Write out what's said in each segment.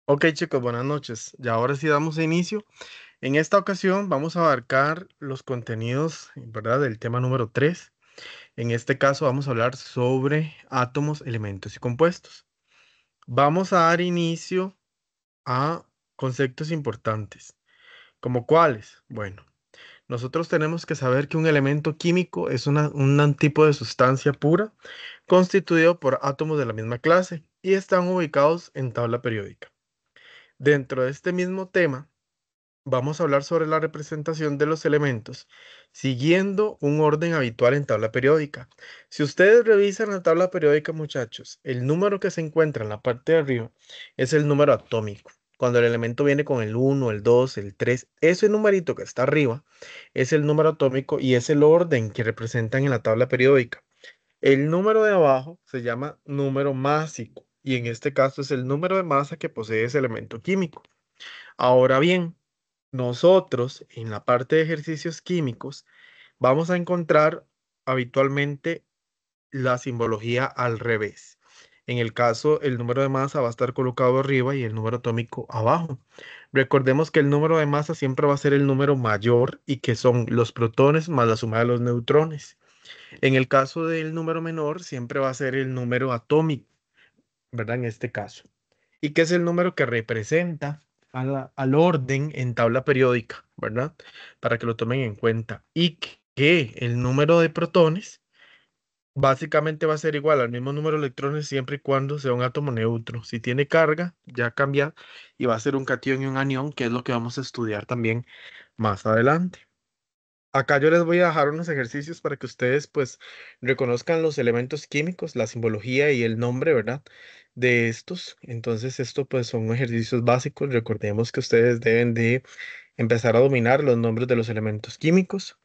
Ok chicos, buenas noches. Ya ahora sí damos inicio. En esta ocasión vamos a abarcar los contenidos, ¿verdad? Del tema número 3. En este caso vamos a hablar sobre átomos, elementos y compuestos. Vamos a dar inicio a conceptos importantes. ¿Como cuáles? Bueno, nosotros tenemos que saber que un elemento químico es un tipo de sustancia pura constituido por átomos de la misma clase y están ubicados en tabla periódica. Dentro de este mismo tema, vamos a hablar sobre la representación de los elementos siguiendo un orden habitual en tabla periódica. Si ustedes revisan la tabla periódica, muchachos, el número que se encuentra en la parte de arriba es el número atómico. Cuando el elemento viene con el 1, el 2, el 3, ese numerito que está arriba es el número atómico y es el orden que representan en la tabla periódica. El número de abajo se llama número másico y en este caso es el número de masa que posee ese elemento químico. Ahora bien, nosotros en la parte de ejercicios químicos vamos a encontrar habitualmente la simbología al revés. En el caso, el número de masa va a estar colocado arriba y el número atómico abajo. Recordemos que el número de masa siempre va a ser el número mayor y que son los protones más la suma de los neutrones. En el caso del número menor, siempre va a ser el número atómico, ¿verdad? En este caso. ¿Y qué es el número que representa al orden en tabla periódica, ¿verdad? Para que lo tomen en cuenta. Y que el número de protones básicamente va a ser igual al mismo número de electrones siempre y cuando sea un átomo neutro. Si tiene carga, ya cambia y va a ser un catión y un anión, que es lo que vamos a estudiar también más adelante. Acá yo les voy a dejar unos ejercicios para que ustedes pues reconozcan los elementos químicos, la simbología y el nombre, ¿verdad? De estos. Entonces esto pues son ejercicios básicos. Recordemos que ustedes deben de empezar a dominar los nombres de los elementos químicos.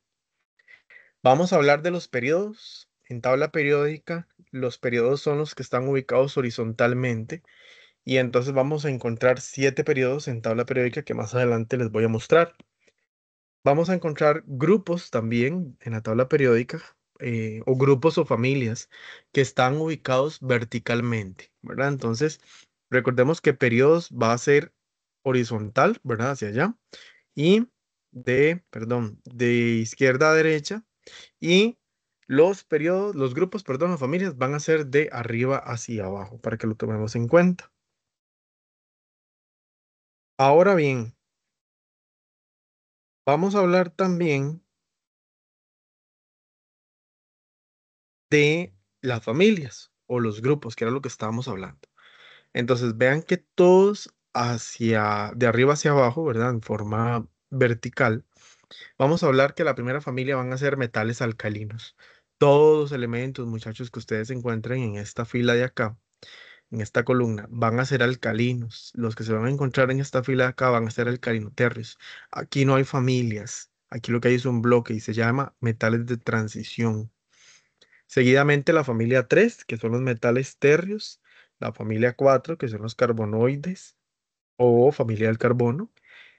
Vamos a hablar de los periodos. En tabla periódica, los periodos son los que están ubicados horizontalmente y entonces vamos a encontrar 7 periodos en tabla periódica que más adelante les voy a mostrar. Vamos a encontrar grupos también en la tabla periódica, o grupos o familias que están ubicados verticalmente, ¿verdad? Entonces, recordemos que periodos va a ser horizontal, ¿verdad? Hacia allá y de izquierda a derecha y los periodos, los grupos, perdón, las familias van a ser de arriba hacia abajo para que lo tomemos en cuenta. Ahora bien, vamos a hablar también de las familias o los grupos, que era lo que estábamos hablando. Entonces, vean que todos de arriba hacia abajo, ¿verdad? En forma vertical, vamos a hablar que la primera familia van a ser metales alcalinos. Todos los elementos, muchachos, que ustedes encuentren en esta fila de acá, en esta columna, van a ser alcalinos. Los que se van a encontrar en esta fila de acá van a ser alcalinoterrios. Aquí no hay familias. Aquí lo que hay es un bloque y se llama metales de transición. Seguidamente la familia 3 que son los metales térreos, la familia 4 que son los carbonoides o familia del carbono,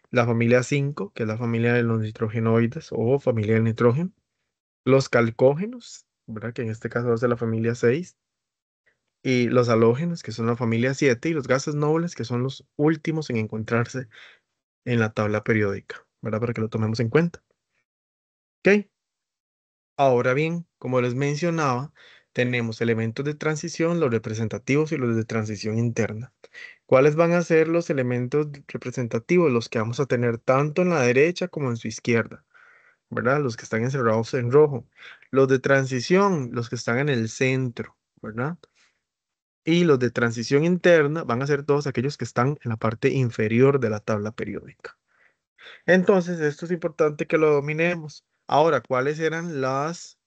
la familia 5 que es la familia de los nitrogenoides o familia del nitrógeno, los calcógenos, ¿verdad? Que en este caso va a ser la familia 6 y los halógenos, que son la familia 7 y los gases nobles, que son los últimos en encontrarse en la tabla periódica, ¿verdad? Para que lo tomemos en cuenta. ¿Ok? Ahora bien, como les mencionaba, tenemos elementos de transición, los representativos y los de transición interna. ¿Cuáles van a ser los elementos representativos? Los que vamos a tener tanto en la derecha como en su izquierda, ¿verdad? Los que están encerrados en rojo. Los de transición, los que están en el centro, ¿verdad? Y los de transición interna van a ser todos aquellos que están en la parte inferior de la tabla periódica. Entonces, esto es importante que lo dominemos. Ahora, ¿cuáles eran los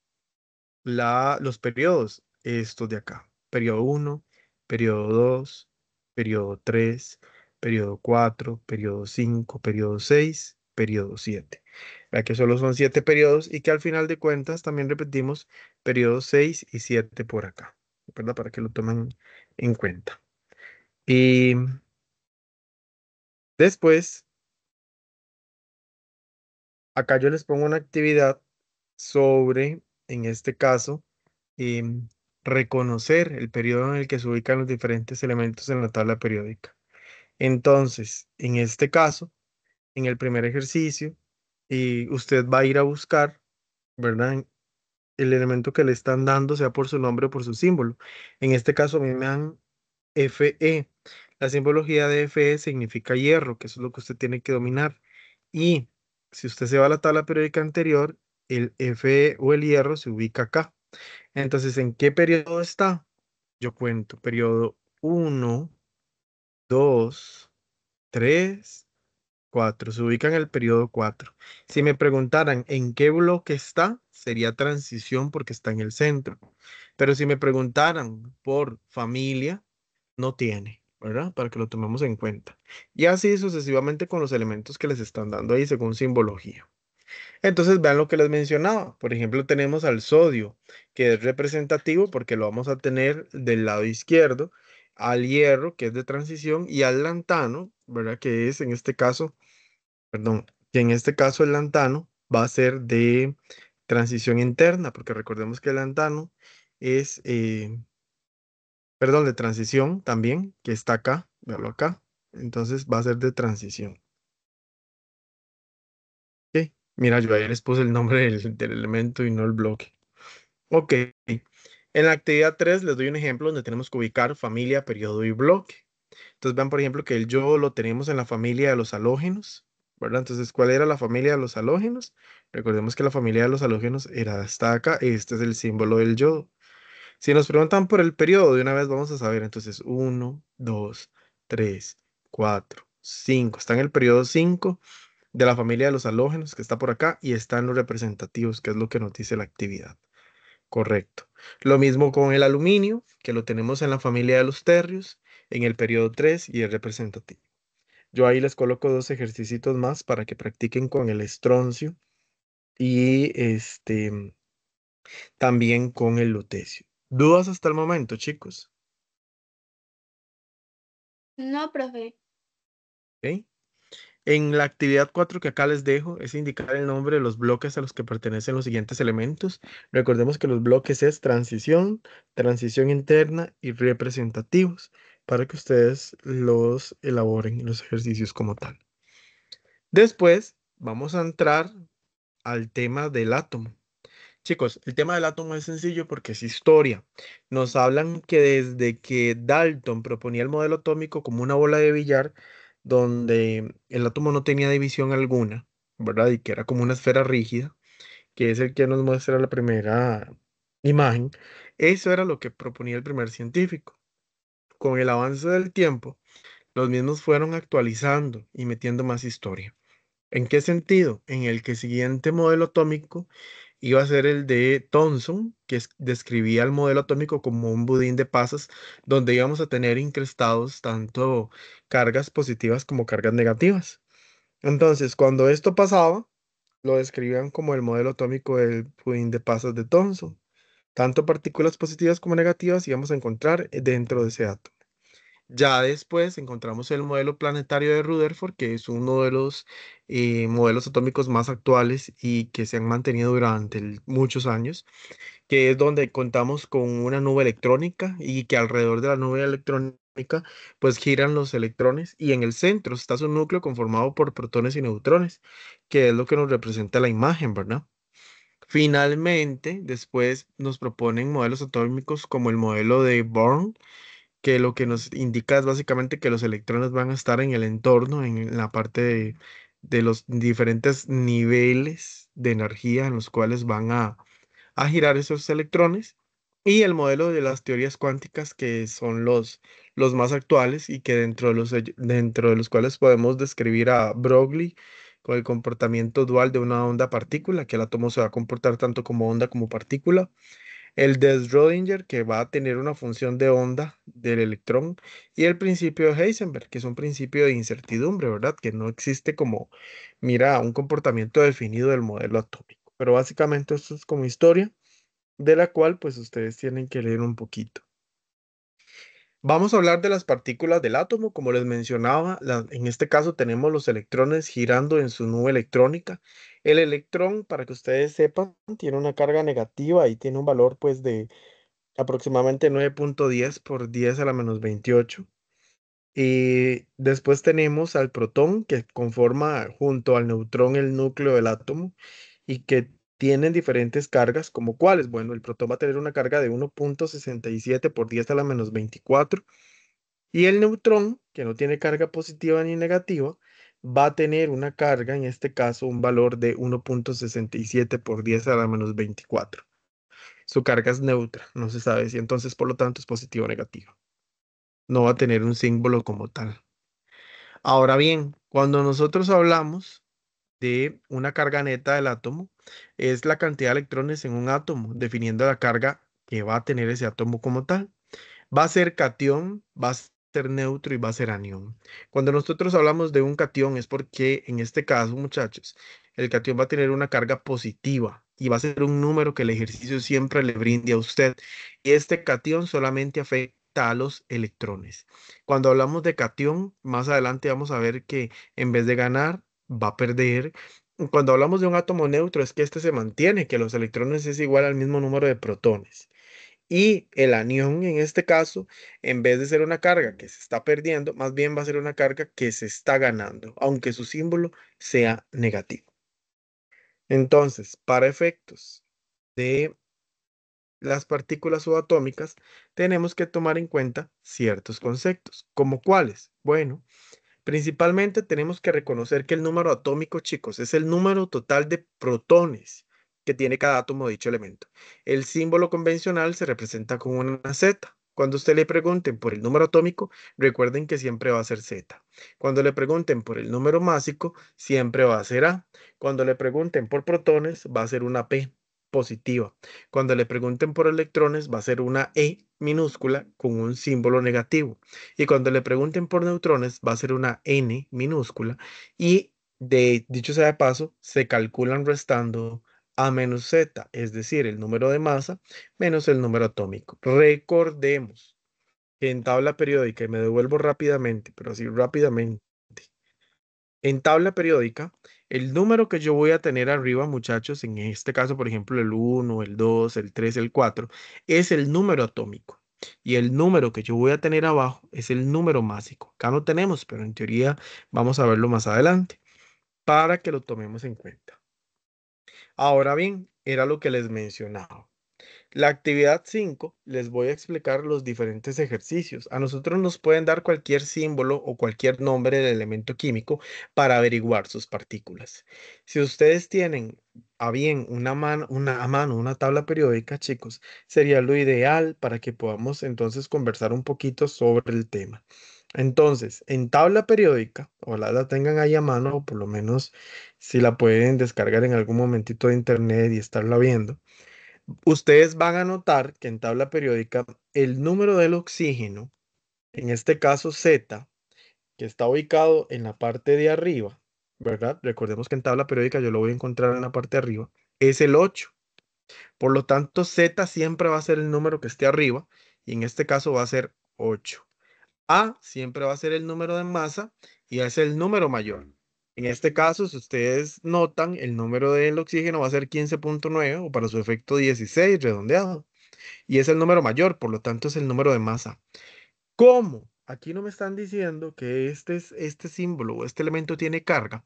periodos, estos de acá? Periodo uno, periodo 2, periodo 3, periodo 4, periodo 5, periodo 6, periodo 7. Vea que solo son 7 periodos y que al final de cuentas también repetimos periodos 6 y 7 por acá, ¿verdad? Para que lo tomen en cuenta. Y después, acá yo les pongo una actividad sobre, en este caso, em, reconocer el periodo en el que se ubican los diferentes elementos en la tabla periódica. Entonces, en este caso, en el primer ejercicio, usted va a ir a buscar, ¿verdad? El elemento que le están dando, sea por su nombre o por su símbolo. En este caso, a mí me dan Fe. La simbología de Fe significa hierro, que eso es lo que usted tiene que dominar. Y si usted se va a la tabla periódica anterior, el Fe o el hierro se ubica acá. Entonces, ¿en qué periodo está? Yo cuento, periodo uno, 2, 3, 4. Se ubica en el periodo 4. Si me preguntaran en qué bloque está, sería transición porque está en el centro. Pero si me preguntaran por familia, no tiene, ¿verdad? Para que lo tomemos en cuenta. Y así sucesivamente con los elementos que les están dando ahí según simbología. Entonces vean lo que les mencionaba. Por ejemplo, tenemos al sodio, que es representativo porque lo vamos a tener del lado izquierdo, al hierro, que es de transición, y al lantano, ¿verdad? Que es en este caso, perdón, que en este caso el lantano va a ser de transición interna, porque recordemos que el lantano es, perdón, de transición también, que está acá, véalo acá. Entonces va a ser de transición. Ok. Mira, yo ahí les puse el nombre del elemento y no el bloque. Ok. En la actividad 3 les doy un ejemplo donde tenemos que ubicar familia, periodo y bloque. Entonces vean, por ejemplo, que el yodo lo tenemos en la familia de los halógenos, ¿verdad? Entonces, ¿cuál era la familia de los halógenos? Recordemos que la familia de los halógenos era esta acá. Este es el símbolo del yodo. Si nos preguntan por el periodo, de una vez vamos a saber. Entonces, uno, 2, 3, 4, 5. Está en el periodo 5 de la familia de los halógenos, que está por acá, y están los representativos, que es lo que nos dice la actividad. Correcto. Lo mismo con el aluminio, que lo tenemos en la familia de los tercios, en el periodo 3 y es representativo. Yo ahí les coloco dos ejercicios más para que practiquen con el estroncio y también con el lutecio. ¿Dudas hasta el momento, chicos? No, profe. ¿Ok? En la actividad 4 que acá les dejo es indicar el nombre de los bloques a los que pertenecen los siguientes elementos. Recordemos que los bloques es transición, transición interna y representativos para que ustedes los elaboren en los ejercicios como tal. Después vamos a entrar al tema del átomo. Chicos, el tema del átomo es sencillo porque es historia. Nos hablan que desde que Dalton proponía el modelo atómico como una bola de billar, donde el átomo no tenía división alguna, ¿verdad? Y que era como una esfera rígida, que es el que nos muestra la primera imagen. Eso era lo que proponía el primer científico. Con el avance del tiempo, los mismos fueron actualizando y metiendo más historia. ¿En qué sentido? En el que el siguiente modelo atómico iba a ser el de Thomson, que describía el modelo atómico como un budín de pasas, donde íbamos a tener incrustados tanto cargas positivas como cargas negativas. Entonces, cuando esto pasaba, lo describían como el modelo atómico del budín de pasas de Thomson. Tanto partículas positivas como negativas íbamos a encontrar dentro de ese átomo. Ya después encontramos el modelo planetario de Rutherford, que es uno de los modelos atómicos más actuales y que se han mantenido durante muchos años, que es donde contamos con una nube electrónica y que alrededor de la nube electrónica pues giran los electrones y en el centro está su núcleo conformado por protones y neutrones, que es lo que nos representa la imagen, ¿verdad? Finalmente, después nos proponen modelos atómicos como el modelo de Born, que lo que nos indica es básicamente que los electrones van a estar en el entorno, en la parte de los diferentes niveles de energía en los cuales van a girar esos electrones. Y el modelo de las teorías cuánticas, que son los más actuales y que dentro de los cuales podemos describir a Broglie con el comportamiento dual de una onda partícula, que el átomo se va a comportar tanto como onda como partícula, el de Schrödinger, que va a tener una función de onda del electrón, y el principio de Heisenberg, que es un principio de incertidumbre, ¿verdad? Que no existe como, mira, un comportamiento definido del modelo atómico. Pero básicamente esto es como historia, de la cual pues ustedes tienen que leer un poquito. Vamos a hablar de las partículas del átomo, como les mencionaba, en este caso tenemos los electrones girando en su nube electrónica. El electrón, para que ustedes sepan, tiene una carga negativa y tiene un valor pues de aproximadamente 9.10 por 10 a la menos 28. Y después tenemos al protón que conforma junto al neutrón el núcleo del átomo y que tienen diferentes cargas, como cuáles. Bueno, el protón va a tener una carga de 1,67 por 10 a la menos 24 y el neutrón, que no tiene carga positiva ni negativa, va a tener una carga, en este caso, un valor de 1,67 por 10 a la menos 24. Su carga es neutra, no se sabe si entonces, por lo tanto, es positiva o negativa. No va a tener un símbolo como tal. Ahora bien, cuando nosotros hablamos de una carga neta del átomo, es la cantidad de electrones en un átomo, definiendo la carga que va a tener ese átomo como tal. Va a ser catión, va a ser neutro y va a ser anión. Cuando nosotros hablamos de un catión es porque en este caso, muchachos, el catión va a tener una carga positiva y va a ser un número que el ejercicio siempre le brinde a usted. Y este catión solamente afecta a los electrones. Cuando hablamos de catión, más adelante vamos a ver que en vez de ganar, va a perder. Cuando hablamos de un átomo neutro es que este se mantiene, que los electrones es igual al mismo número de protones. Y el anión, en este caso, en vez de ser una carga que se está perdiendo, más bien va a ser una carga que se está ganando, aunque su símbolo sea negativo. Entonces, para efectos de las partículas subatómicas, tenemos que tomar en cuenta ciertos conceptos, como cuáles. Bueno, principalmente tenemos que reconocer que el número atómico, chicos, es el número total de protones que tiene cada átomo de dicho elemento. El símbolo convencional se representa con una Z. Cuando usted le pregunten por el número atómico, recuerden que siempre va a ser Z. Cuando le pregunten por el número másico, siempre va a ser A. Cuando le pregunten por protones, va a ser una P positiva. Cuando le pregunten por electrones, va a ser una E minúscula con un símbolo negativo. Y cuando le pregunten por neutrones, va a ser una N minúscula. Y de dicho sea de paso, se calculan restando A menos Z, es decir, el número de masa menos el número atómico. Recordemos que en tabla periódica, y me devuelvo rápidamente, pero así rápidamente, en tabla periódica, el número que yo voy a tener arriba, muchachos, en este caso, por ejemplo, el 1, el 2, el 3, el 4, es el número atómico. Y el número que yo voy a tener abajo es el número másico. Acá no tenemos, pero en teoría vamos a verlo más adelante para que lo tomemos en cuenta. Ahora bien, era lo que les mencionaba. La actividad 5 les voy a explicar los diferentes ejercicios. A nosotros nos pueden dar cualquier símbolo o cualquier nombre de elemento químico para averiguar sus partículas. Si ustedes tienen a bien a mano una tabla periódica, chicos, sería lo ideal para que podamos entonces conversar un poquito sobre el tema. Entonces, en tabla periódica, ojalá la tengan ahí a mano o por lo menos si la pueden descargar en algún momentito de internet y estarla viendo. Ustedes van a notar que en tabla periódica el número del oxígeno, en este caso Z, que está ubicado en la parte de arriba, ¿verdad? Recordemos que en tabla periódica yo lo voy a encontrar en la parte de arriba, es el 8. Por lo tanto, Z siempre va a ser el número que esté arriba y en este caso va a ser 8. A siempre va a ser el número de masa y es el número mayor. En este caso, si ustedes notan, el número del oxígeno va a ser 15,9 o para su efecto 16 redondeado. Y es el número mayor, por lo tanto es el número de masa. ¿Cómo? Aquí no me están diciendo que este símbolo o este elemento tiene carga.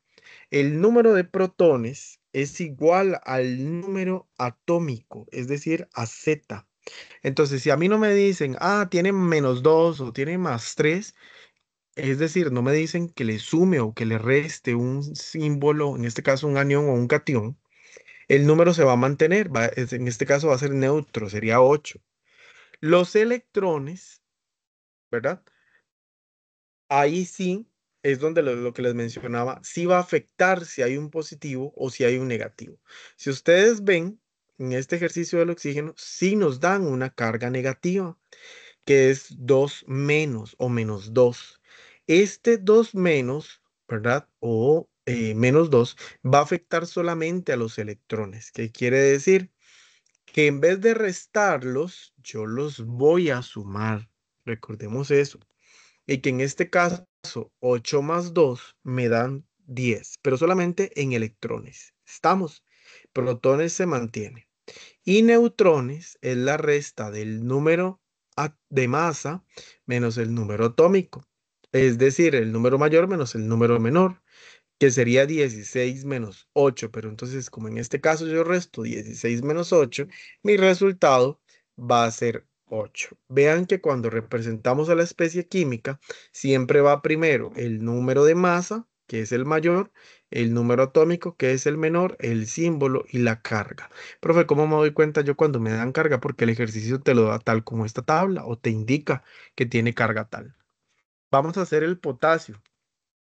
El número de protones es igual al número atómico, es decir, a Z. Entonces, si a mí no me dicen, tiene -2 o tiene +3, es decir, no me dicen que le sume o que le reste un símbolo, en este caso un anión o un catión, el número se va a mantener, en este caso va a ser neutro, sería 8. Los electrones, ¿verdad? Ahí sí es donde lo que les mencionaba, sí va a afectar si hay un positivo o si hay un negativo. Si ustedes ven en este ejercicio del oxígeno, sí nos dan una carga negativa, que es 2 menos o -2. Este 2 menos, ¿verdad? O -2 va a afectar solamente a los electrones. ¿Qué quiere decir? Que en vez de restarlos, yo los voy a sumar. Recordemos eso. Y que en este caso, 8 más 2 me dan 10, pero solamente en electrones. Estamos. Protones se mantiene. Y neutrones es la resta del número de masa menos el número atómico. Es decir, el número mayor menos el número menor, que sería 16 menos 8. Pero entonces, como en este caso yo resto 16 menos 8, mi resultado va a ser 8. Vean que cuando representamos a la especie química, siempre va primero el número de masa, que es el mayor, el número atómico, que es el menor, el símbolo y la carga. Profe, ¿cómo me doy cuenta yo cuando me dan carga? Porque el ejercicio te lo da tal como esta tabla o te indica que tiene carga tal. Vamos a hacer el potasio.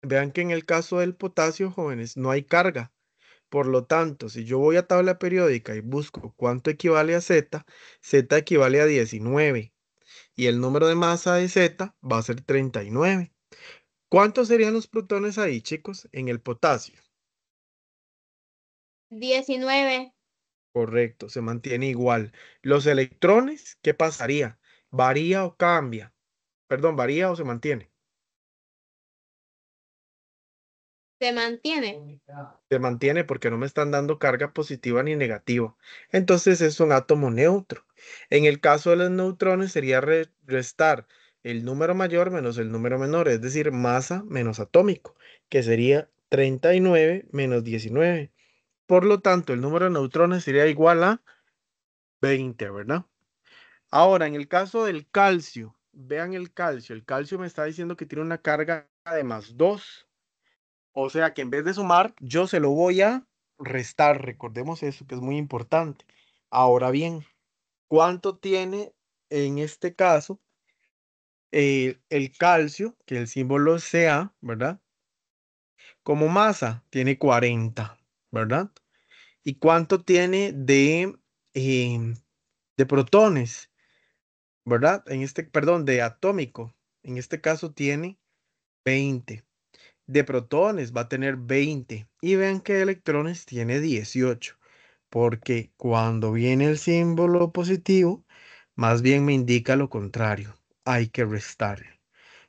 Vean que en el caso del potasio, jóvenes, no hay carga. Por lo tanto, si yo voy a tabla periódica y busco cuánto equivale a Z, Z equivale a 19 y el número de masa de Z va a ser 39. ¿Cuántos serían los protones ahí, chicos, en el potasio? 19. Correcto, se mantiene igual. Los electrones, ¿qué pasaría? ¿Varía o cambia? Perdón, ¿varía o se mantiene? Se mantiene. Se mantiene porque no me están dando carga positiva ni negativa. Entonces es un átomo neutro. En el caso de los neutrones sería restar el número mayor menos el número menor, es decir, masa menos atómico, que sería 39 menos 19. Por lo tanto, el número de neutrones sería igual a 20, ¿verdad? Ahora, en el caso del calcio, vean el calcio me está diciendo que tiene una carga de +2. O sea que en vez de sumar, yo se lo voy a restar. Recordemos eso, que es muy importante. Ahora bien, ¿cuánto tiene en este caso el calcio, que el símbolo es Ca, ¿verdad? Como masa, tiene 40, ¿verdad? ¿Y cuánto tiene de protones, ¿verdad? Perdón, de atómico. En este caso tiene 20. De protones va a tener 20 y vean que de electrones tiene 18, porque cuando viene el símbolo positivo, más bien me indica lo contrario, hay que restar.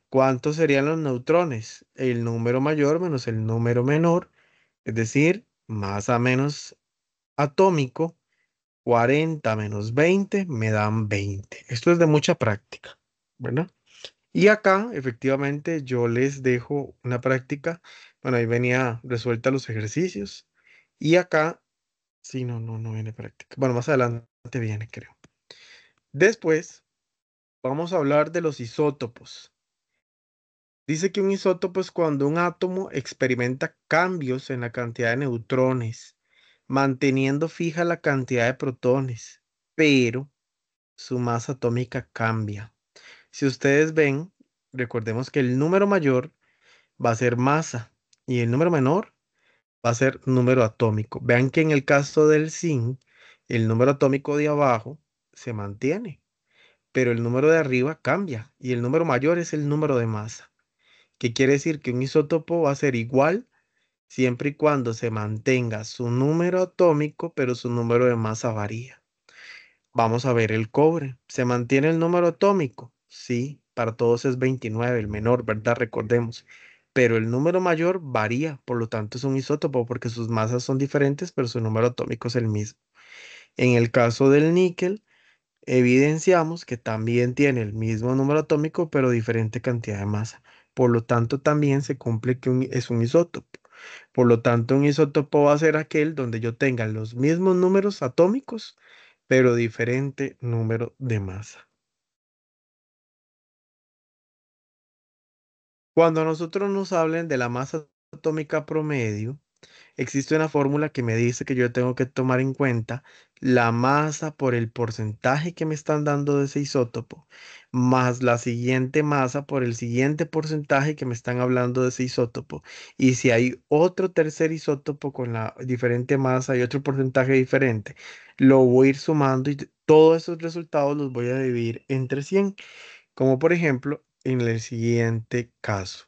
¿Cuántos serían los neutrones? El número mayor menos el número menor, es decir, masa menos atómico, 40 menos 20 me dan 20. Esto es de mucha práctica, ¿verdad? Y acá, efectivamente, yo les dejo una práctica. Bueno, ahí venía resuelta los ejercicios. Y acá, sí, no viene práctica. Bueno, más adelante viene, creo. Después, vamos a hablar de los isótopos. Dice que un isótopo es cuando un átomo experimenta cambios en la cantidad de neutrones, manteniendo fija la cantidad de protones, pero su masa atómica cambia. Si ustedes ven, recordemos que el número mayor va a ser masa y el número menor va a ser número atómico. Vean que en el caso del zinc, el número atómico de abajo se mantiene, pero el número de arriba cambia y el número mayor es el número de masa. ¿Qué quiere decir? Que un isótopo va a ser igual siempre y cuando se mantenga su número atómico, pero su número de masa varía. Vamos a ver el cobre. ¿Se mantiene el número atómico? Sí, para todos es 29, el menor, ¿verdad? Recordemos. Pero el número mayor varía, por lo tanto es un isótopo porque sus masas son diferentes, pero su número atómico es el mismo. En el caso del níquel, evidenciamos que también tiene el mismo número atómico, pero diferente cantidad de masa. Por lo tanto, también se cumple que es un isótopo. Por lo tanto, un isótopo va a ser aquel donde yo tenga los mismos números atómicos, pero diferente número de masa. Cuando a nosotros nos hablen de la masa atómica promedio, existe una fórmula que me dice que yo tengo que tomar en cuenta la masa por el porcentaje que me están dando de ese isótopo, más la siguiente masa por el siguiente porcentaje que me están hablando de ese isótopo. Y si hay otro tercer isótopo con la diferente masa y otro porcentaje diferente, lo voy a ir sumando y todos esos resultados los voy a dividir entre 100, como por ejemplo en el siguiente caso.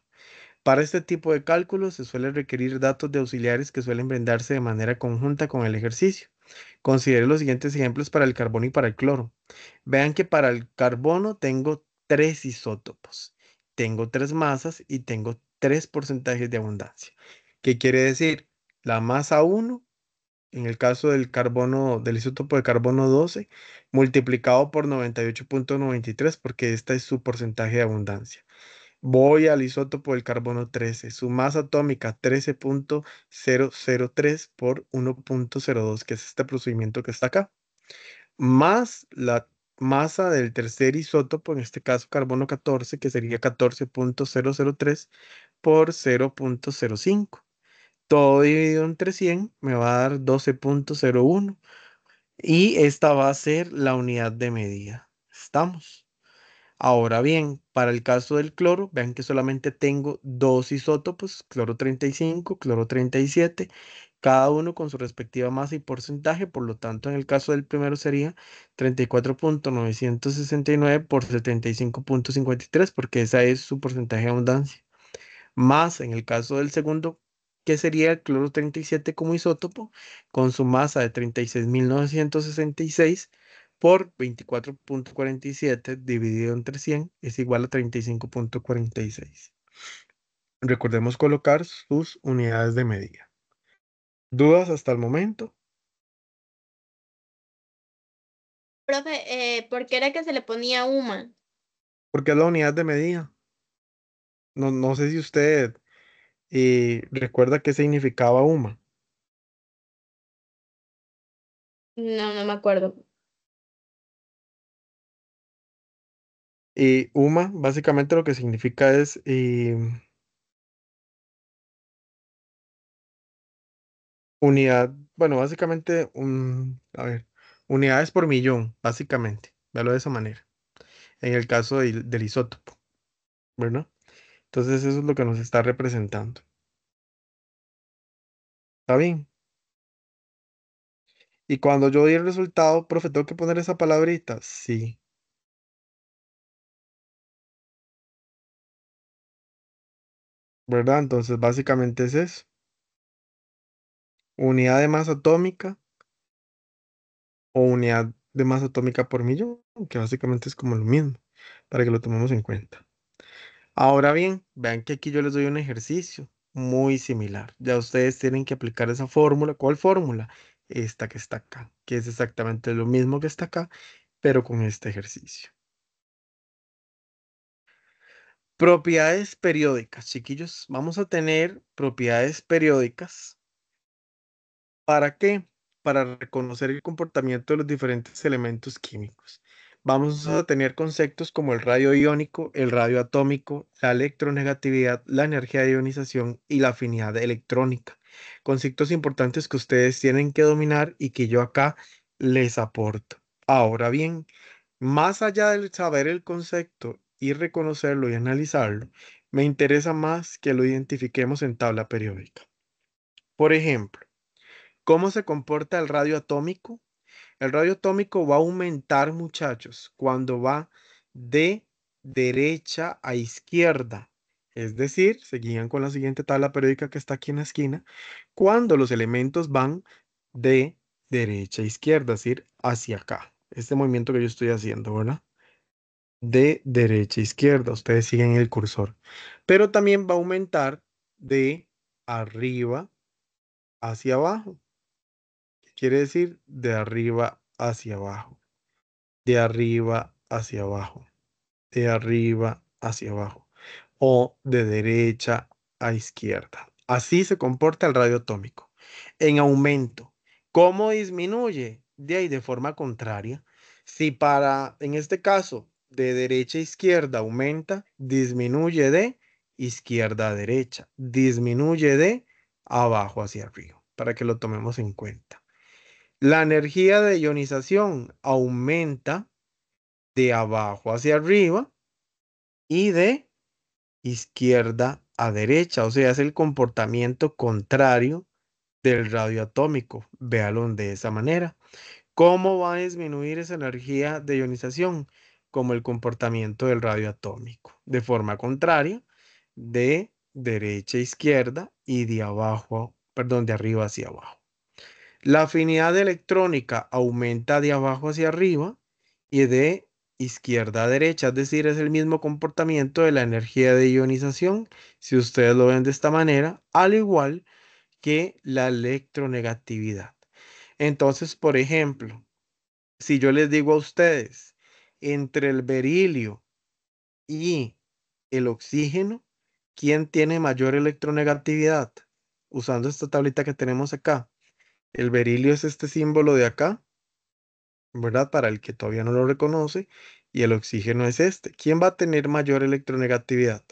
Para este tipo de cálculos se suele requerir datos de auxiliares que suelen brindarse de manera conjunta con el ejercicio. Considere los siguientes ejemplos para el carbono y para el cloro. Vean que para el carbono tengo tres isótopos, tengo tres masas y tengo tres porcentajes de abundancia. ¿Qué quiere decir? La masa uno, en el caso del carbono, del isótopo de carbono 12, multiplicado por 98,93, porque esta es su porcentaje de abundancia. Voy al isótopo del carbono 13. Su masa atómica 13,003 por 1,02, que es este procedimiento que está acá, más la masa del tercer isótopo, en este caso carbono 14, que sería 14,003 por 0,05. Todo dividido entre 100 me va a dar 12,01. Y esta va a ser la unidad de medida. ¿Estamos? Ahora bien, para el caso del cloro, vean que solamente tengo dos isótopos, cloro 35, cloro 37, cada uno con su respectiva masa y porcentaje. Por lo tanto, en el caso del primero sería 34,969 por 75,53, porque esa es su porcentaje de abundancia. Más en el caso del segundo, que sería el cloro 37 como isótopo, con su masa de 36,966 por 24,47 dividido entre 100 es igual a 35,46. Recordemos colocar sus unidades de medida. ¿Dudas hasta el momento? Profe, ¿por qué era que se le ponía UMA? Porque es la unidad de medida. No sé si usted recuerda qué significaba UMA. No, no me acuerdo. UMA básicamente lo que significa es unidad, bueno, básicamente, a ver, unidades por millón, básicamente, véalo de esa manera, en el caso del isótopo, ¿verdad? Entonces eso es lo que nos está representando. ¿Está bien? Y cuando yo di el resultado, profe, ¿tengo que poner esa palabrita? Sí, ¿verdad? Entonces básicamente es eso, unidad de masa atómica o unidad de masa atómica por millón, que básicamente es como lo mismo, para que lo tomemos en cuenta. Ahora bien, vean que aquí yo les doy un ejercicio muy similar. Ya ustedes tienen que aplicar esa fórmula. ¿Cuál fórmula? Esta que está acá, que es exactamente lo mismo que está acá, pero con este ejercicio. Propiedades periódicas, chiquillos. Vamos a tener propiedades periódicas. ¿Para qué? Para reconocer el comportamiento de los diferentes elementos químicos. Vamos a tener conceptos como el radio iónico, el radio atómico, la electronegatividad, la energía de ionización y la afinidad electrónica. Conceptos importantes que ustedes tienen que dominar y que yo acá les aporto. Ahora bien, más allá de saber el concepto y reconocerlo y analizarlo, me interesa más que lo identifiquemos en tabla periódica. Por ejemplo, ¿cómo se comporta el radio atómico? El radio atómico va a aumentar, muchachos, cuando va de derecha a izquierda. Es decir, seguían con la siguiente tabla periódica que está aquí en la esquina, cuando los elementos van de derecha a izquierda, es decir, hacia acá. Este movimiento que yo estoy haciendo, ¿verdad? De derecha a izquierda, ustedes siguen el cursor. Pero también va a aumentar de arriba hacia abajo. Quiere decir de arriba hacia abajo, de arriba hacia abajo, de arriba hacia abajo o de derecha a izquierda. Así se comporta el radio atómico. En aumento. ¿Cómo disminuye? De ahí de forma contraria. Si para, en este caso, de derecha a izquierda aumenta, disminuye de izquierda a derecha, disminuye de abajo hacia arriba, para que lo tomemos en cuenta. La energía de ionización aumenta de abajo hacia arriba y de izquierda a derecha, o sea, es el comportamiento contrario del radio atómico. Véalo de esa manera. ¿Cómo va a disminuir esa energía de ionización? Como el comportamiento del radio atómico, de forma contraria, de derecha a izquierda y de abajo, perdón, de arriba hacia abajo. La afinidad electrónica aumenta de abajo hacia arriba y de izquierda a derecha, es decir, es el mismo comportamiento de la energía de ionización, si ustedes lo ven de esta manera, al igual que la electronegatividad. Entonces, por ejemplo, si yo les digo a ustedes, entre el berilio y el oxígeno, ¿quién tiene mayor electronegatividad? Usando esta tablita que tenemos acá. El berilio es este símbolo de acá, ¿verdad? Para el que todavía no lo reconoce. Y el oxígeno es este. ¿Quién va a tener mayor electronegatividad?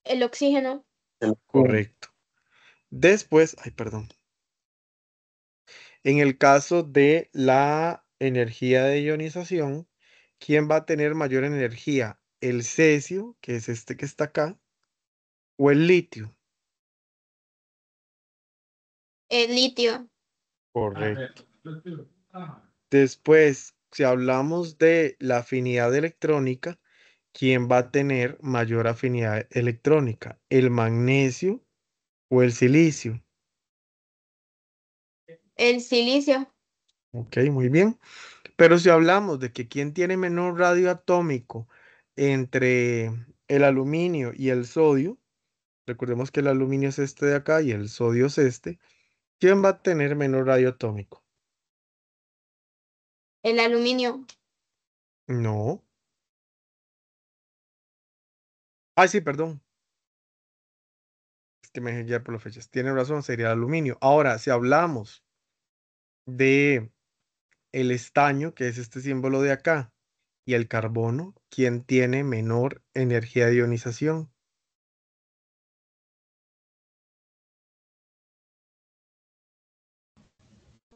El oxígeno. Correcto. Después, ay, perdón. En el caso de la energía de ionización, ¿quién va a tener mayor energía? ¿El cesio, que es este que está acá, o el litio? El litio. Correcto. Después, si hablamos de la afinidad electrónica, ¿quién va a tener mayor afinidad electrónica? ¿El magnesio o el silicio? El silicio. Ok, muy bien. Pero si hablamos de que quién tiene menor radio atómico entre el aluminio y el sodio, recordemos que el aluminio es este de acá y el sodio es este, ¿quién va a tener menor radio atómico? El aluminio. No. Ah, sí, perdón. Es que me dejé llevar por las fechas. Tiene razón, sería el aluminio. Ahora, si hablamos de el estaño, que es este símbolo de acá, y el carbono, ¿quién tiene menor energía de ionización?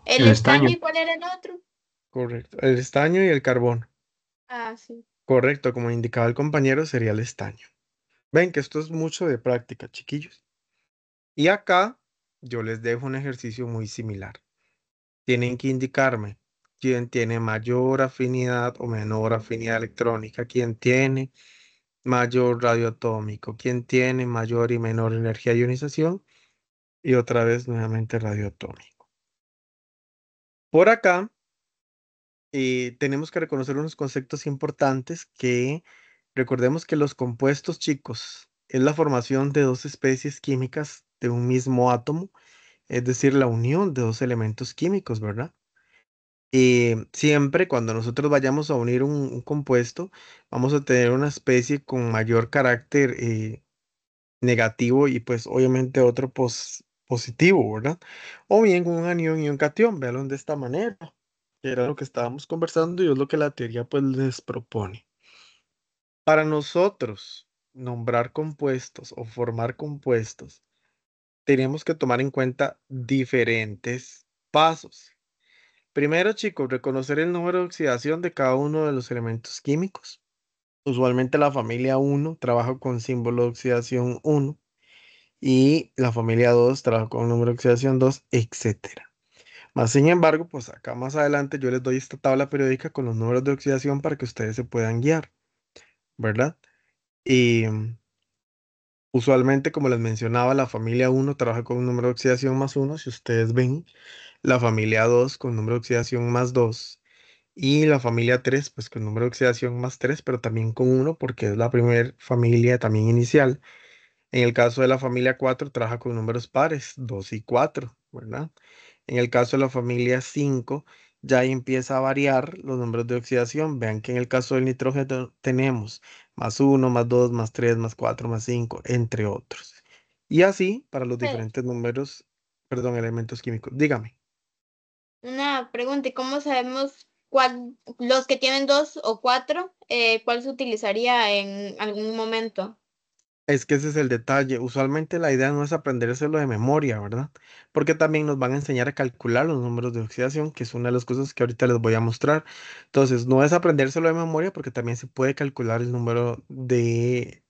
El estaño, ¿y cuál era el otro? Correcto. El estaño y el carbono. Ah, sí. Correcto, como indicaba el compañero, sería el estaño. Ven que esto es mucho de práctica, chiquillos. Y acá yo les dejo un ejercicio muy similar. Tienen que indicarme quién tiene mayor afinidad o menor afinidad electrónica, quién tiene mayor radio atómico, quién tiene mayor y menor energía de ionización y otra vez nuevamente radio atómico. Por acá tenemos que reconocer unos conceptos importantes que recordemos que los compuestos, chicos, es la formación de dos especies químicas de un mismo átomo, es decir, la unión de dos elementos químicos, ¿verdad? Y siempre cuando nosotros vayamos a unir un compuesto, vamos a tener una especie con mayor carácter negativo y pues obviamente otro positivo, ¿verdad? O bien un anión y un cation, véanlo de esta manera, que era lo que estábamos conversando y es lo que la teoría pues les propone. Para nosotros nombrar compuestos o formar compuestos, tenemos que tomar en cuenta diferentes pasos. Primero, chicos, reconocer el número de oxidación de cada uno de los elementos químicos. Usualmente la familia uno trabaja con símbolo de oxidación uno y la familia 2 trabaja con número de oxidación 2, etcétera. Más sin embargo, pues acá más adelante yo les doy esta tabla periódica con los números de oxidación para que ustedes se puedan guiar, ¿verdad? Y usualmente, como les mencionaba, la familia uno trabaja con un número de oxidación más uno. Si ustedes ven, la familia 2 con número de oxidación más 2. Y la familia 3 pues con número de oxidación más 3 pero también con uno porque es la primera familia también inicial. En el caso de la familia 4 trabaja con números pares, 2 y 4, ¿verdad? En el caso de la familia 5 ya ahí empieza a variar los números de oxidación. Vean que en el caso del nitrógeno tenemos más uno más 2 más 3 más 4 más 5 entre otros. Y así para los Eh, diferentes números, perdón, elementos químicos. Dígame. Una pregunta, ¿y cómo sabemos cuál, los que tienen dos o cuatro, cuál se utilizaría en algún momento? Es que ese es el detalle. Usualmente la idea no es aprendérselo de memoria, ¿verdad? Porque también nos van a enseñar a calcular los números de oxidación, que es una de las cosas que ahorita les voy a mostrar. Entonces, no es aprendérselo de memoria porque también se puede calcular el número de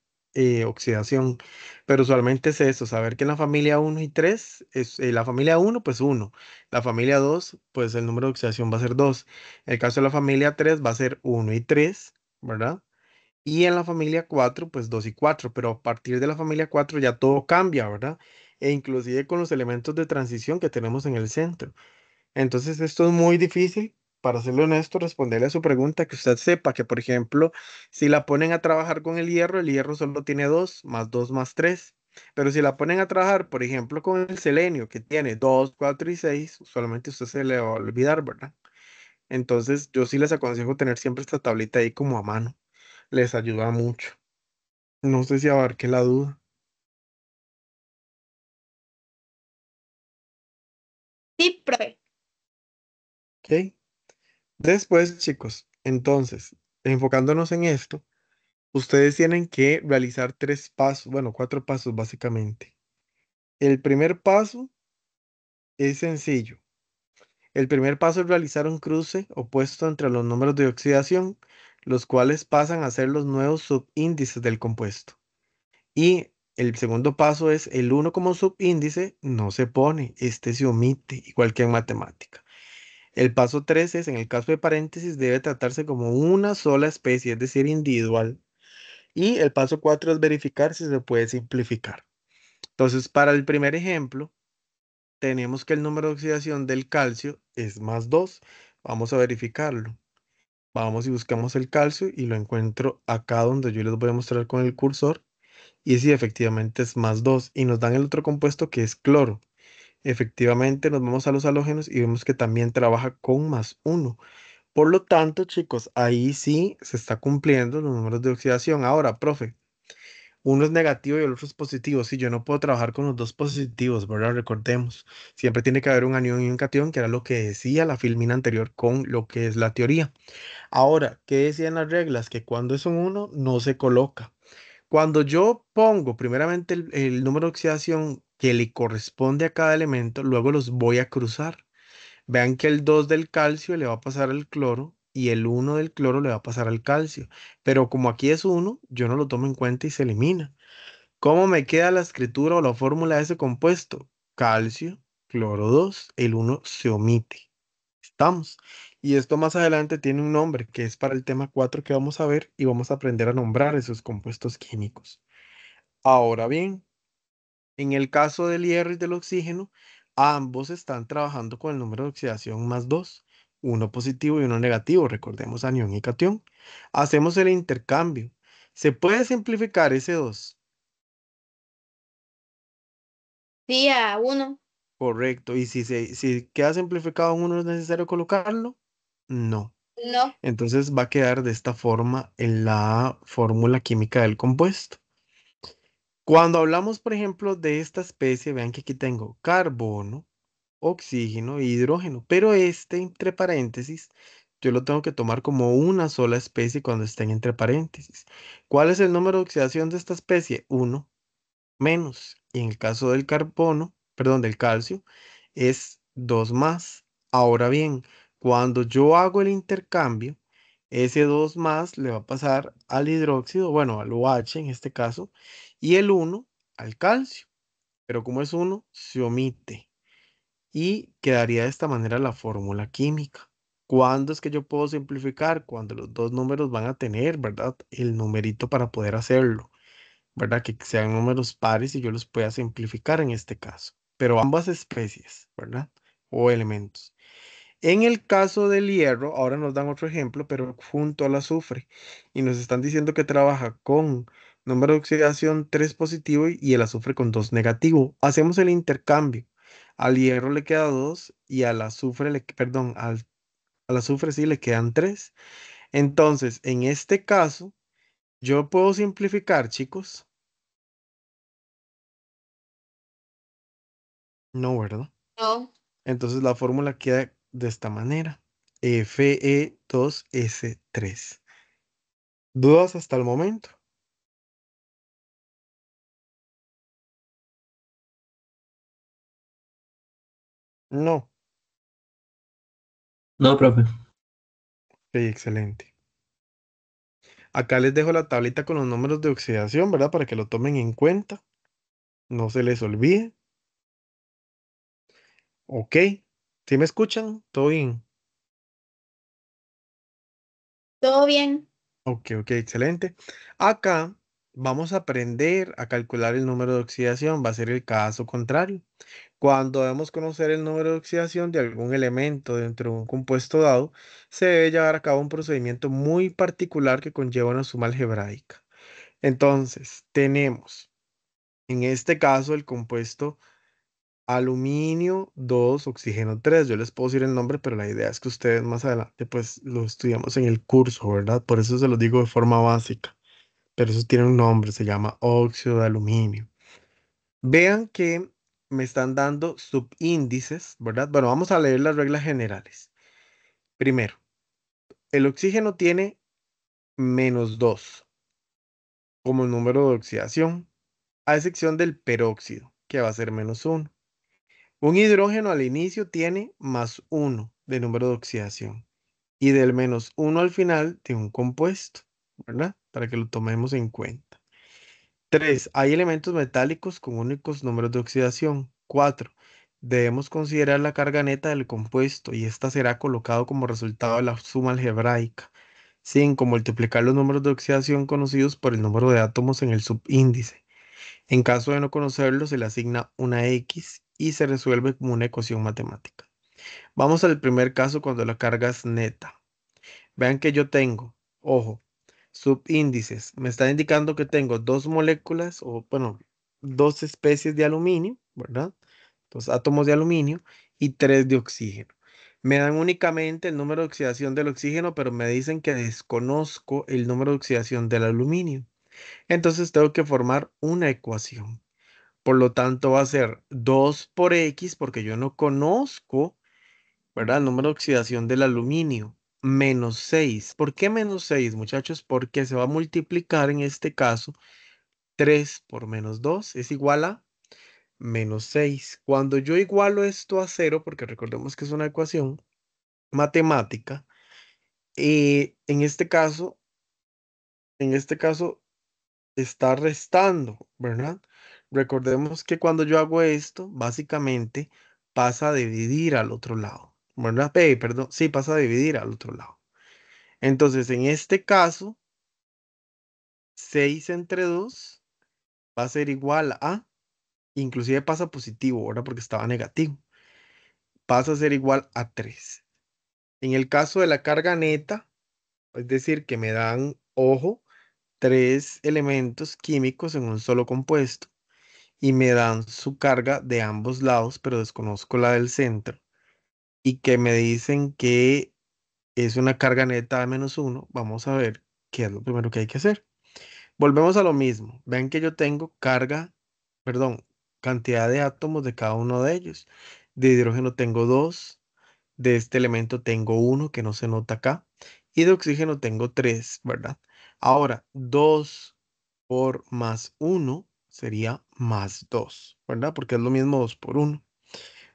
oxidación. Pero usualmente es eso, saber que en la familia uno y 3 es la familia uno pues uno. La familia 2 pues el número de oxidación va a ser 2. El caso de la familia 3 va a ser uno y 3, ¿verdad? Y en la familia 4 pues 2 y 4, pero a partir de la familia 4 ya todo cambia, ¿verdad? E inclusive con los elementos de transición que tenemos en el centro. Entonces esto es muy difícil, para serle honesto, responderle a su pregunta, que usted sepa que, por ejemplo, si la ponen a trabajar con el hierro solo tiene 2 más 2 más 3. Pero si la ponen a trabajar, por ejemplo, con el selenio, que tiene 2 4 y 6 usualmente usted se le va a olvidar, ¿verdad? Entonces yo sí les aconsejo tener siempre esta tablita ahí como a mano, les ayuda mucho. No sé si abarqué la duda. Sí, profe. ¿Ok? Después, chicos, entonces, enfocándonos en esto, ustedes tienen que realizar tres pasos, bueno, cuatro pasos básicamente. El primer paso es sencillo. El primer paso es realizar un cruce opuesto entre los números de oxidación, los cuales pasan a ser los nuevos subíndices del compuesto. Y el segundo paso es el uno como subíndice no se pone, este se omite, igual que en matemática. El paso 3 es, en el caso de paréntesis, debe tratarse como una sola especie, es decir, individual. Y el paso 4 es verificar si se puede simplificar. Entonces, para el primer ejemplo, tenemos que el número de oxidación del calcio es más 2. Vamos a verificarlo. Vamos y buscamos el calcio y lo encuentro acá donde yo les voy a mostrar con el cursor. Y sí, efectivamente es más 2. Y nos dan el otro compuesto que es cloro. Efectivamente, nos vamos a los halógenos y vemos que también trabaja con más 1. Por lo tanto, chicos, ahí sí se está cumpliendo los números de oxidación. Ahora, profe, uno es negativo y el otro es positivo. Si yo no puedo trabajar con los dos positivos, ¿verdad? Recordemos, siempre tiene que haber un anión y un cation, que era lo que decía la filmina anterior con lo que es la teoría. Ahora, ¿qué decían las reglas? Que cuando es un uno no se coloca. Cuando yo pongo primeramente el número de oxidación que le corresponde a cada elemento, luego los voy a cruzar. Vean que el 2 del calcio le va a pasar al cloro y el uno del cloro le va a pasar al calcio. Pero como aquí es uno, yo no lo tomo en cuenta y se elimina. ¿Cómo me queda la escritura o la fórmula de ese compuesto? Calcio, cloro 2, el uno se omite. Estamos. Y esto más adelante tiene un nombre que es para el tema 4 que vamos a ver y vamos a aprender a nombrar esos compuestos químicos. Ahora bien, en el caso del hierro y del oxígeno, ambos están trabajando con el número de oxidación más 2, uno positivo y uno negativo, recordemos anión y cation. Hacemos el intercambio. ¿Se puede simplificar ese 2? Sí, a uno. Correcto. ¿Y si queda simplificado en uno es necesario colocarlo? No. No. Entonces va a quedar de esta forma en la fórmula química del compuesto. Cuando hablamos, por ejemplo, de esta especie, vean que aquí tengo carbono, oxígeno e hidrógeno, pero este entre paréntesis yo lo tengo que tomar como una sola especie cuando estén entre paréntesis. ¿Cuál es el número de oxidación de esta especie? Uno menos. Y en el caso del carbono, perdón, del calcio, es 2 más. Ahora bien, cuando yo hago el intercambio, ese 2 más le va a pasar al hidróxido, bueno, al OH en este caso, y el uno al calcio. Pero como es uno, se omite y quedaría de esta manera la fórmula química. ¿Cuándo es que yo puedo simplificar? Cuando los dos números van a tener, ¿verdad? El numerito para poder hacerlo, ¿verdad? Que sean números pares y yo los pueda simplificar en este caso. Pero ambas especies, ¿verdad? O elementos. En el caso del hierro, ahora nos dan otro ejemplo, pero junto al azufre. Y nos están diciendo que trabaja con número de oxidación 3 positivo y el azufre con 2 negativo. Hacemos el intercambio. Al hierro le queda 2 y al azufre, perdón, al azufre sí le quedan 3. Entonces, en este caso, yo puedo simplificar, chicos. No, ¿verdad? No. Entonces la fórmula queda de esta manera. Fe2S3. ¿Dudas hasta el momento? No. No, profe. Ok, excelente. Acá les dejo la tablita con los números de oxidación, ¿verdad? Para que lo tomen en cuenta. No se les olvide. Ok. ¿Sí me escuchan? ¿Todo bien? Todo bien. Ok, ok, excelente. Acá vamos a aprender a calcular el número de oxidación. Va a ser el caso contrario. Cuando debemos conocer el número de oxidación de algún elemento dentro de un compuesto dado, se debe llevar a cabo un procedimiento muy particular que conlleva una suma algebraica. Entonces, tenemos en este caso el compuesto aluminio 2 oxígeno 3. Yo les puedo decir el nombre, pero la idea es que ustedes más adelante pues lo estudiamos en el curso, ¿verdad? Por eso se los digo de forma básica. pero eso tiene un nombre, se llama óxido de aluminio. Vean que me están dando subíndices, ¿verdad? Bueno, vamos a leer las reglas generales. Primero, el oxígeno tiene -2 como el número de oxidación, a excepción del peróxido, que va a ser -1. Un hidrógeno al inicio tiene +1 de número de oxidación y del -1 al final de un compuesto, ¿verdad? Para que lo tomemos en cuenta. 3. Hay elementos metálicos con únicos números de oxidación. 4. Debemos considerar la carga neta del compuesto y esta será colocado como resultado de la suma algebraica. 5. Multiplicar los números de oxidación conocidos por el número de átomos en el subíndice. En caso de no conocerlo, se le asigna una X y se resuelve como una ecuación matemática. Vamos al primer caso cuando la carga es neta. Vean que yo tengo, ojo, subíndices. Me está indicando que tengo dos moléculas o, bueno, dos especies de aluminio, ¿verdad? Dos átomos de aluminio y tres de oxígeno. Me dan únicamente el número de oxidación del oxígeno, pero me dicen que desconozco el número de oxidación del aluminio. Entonces tengo que formar una ecuación. Por lo tanto, va a ser 2 por X, porque yo no conozco, ¿verdad? El número de oxidación del aluminio, -6. ¿Por qué -6, muchachos? Porque se va a multiplicar en este caso 3 por -2 es igual a -6. Cuando yo igualo esto a 0, porque recordemos que es una ecuación matemática, en este caso está restando, ¿verdad? Recordemos que cuando yo hago esto, básicamente pasa a dividir al otro lado, ¿verdad? Perdón, sí, pasa a dividir al otro lado. Entonces, en este caso, 6 entre 2 va a ser igual a, inclusive pasa positivo, ¿verdad? Porque estaba negativo, pasa a ser igual a 3. En el caso de la carga neta, es decir, que me dan, ojo, tres elementos químicos en un solo compuesto y me dan su carga de ambos lados, pero desconozco la del centro, y que me dicen que es una carga neta de -1, vamos a ver qué es lo primero que hay que hacer. Volvemos a lo mismo. Ven que yo tengo carga, perdón, cantidad de átomos de cada uno de ellos. De hidrógeno tengo 2, de este elemento tengo 1 que no se nota acá, y de oxígeno tengo 3, ¿verdad? Ahora, 2 por +1 sería +2, ¿verdad? Porque es lo mismo 2 por 1.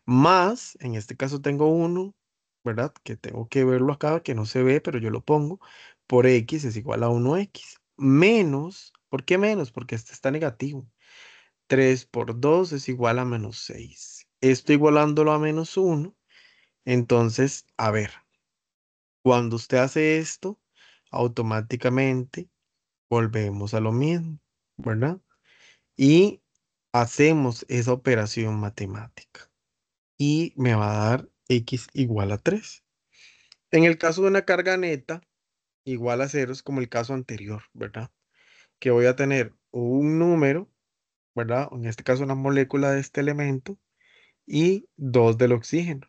Más, en este caso tengo 1, ¿verdad? Que tengo que verlo acá, que no se ve, pero yo lo pongo, por X es igual a 1X. Menos, ¿por qué menos? Porque este está negativo. 3 por 2 es igual a -6. Esto igualándolo a -1. Entonces, a ver, cuando usted hace esto, automáticamente volvemos a lo mismo, ¿verdad? Y hacemos esa operación matemática y me va a dar X igual a 3. En el caso de una carga neta igual a 0 es como el caso anterior, ¿verdad? Que voy a tener un número, ¿verdad? En este caso una molécula de este elemento y 2 del oxígeno.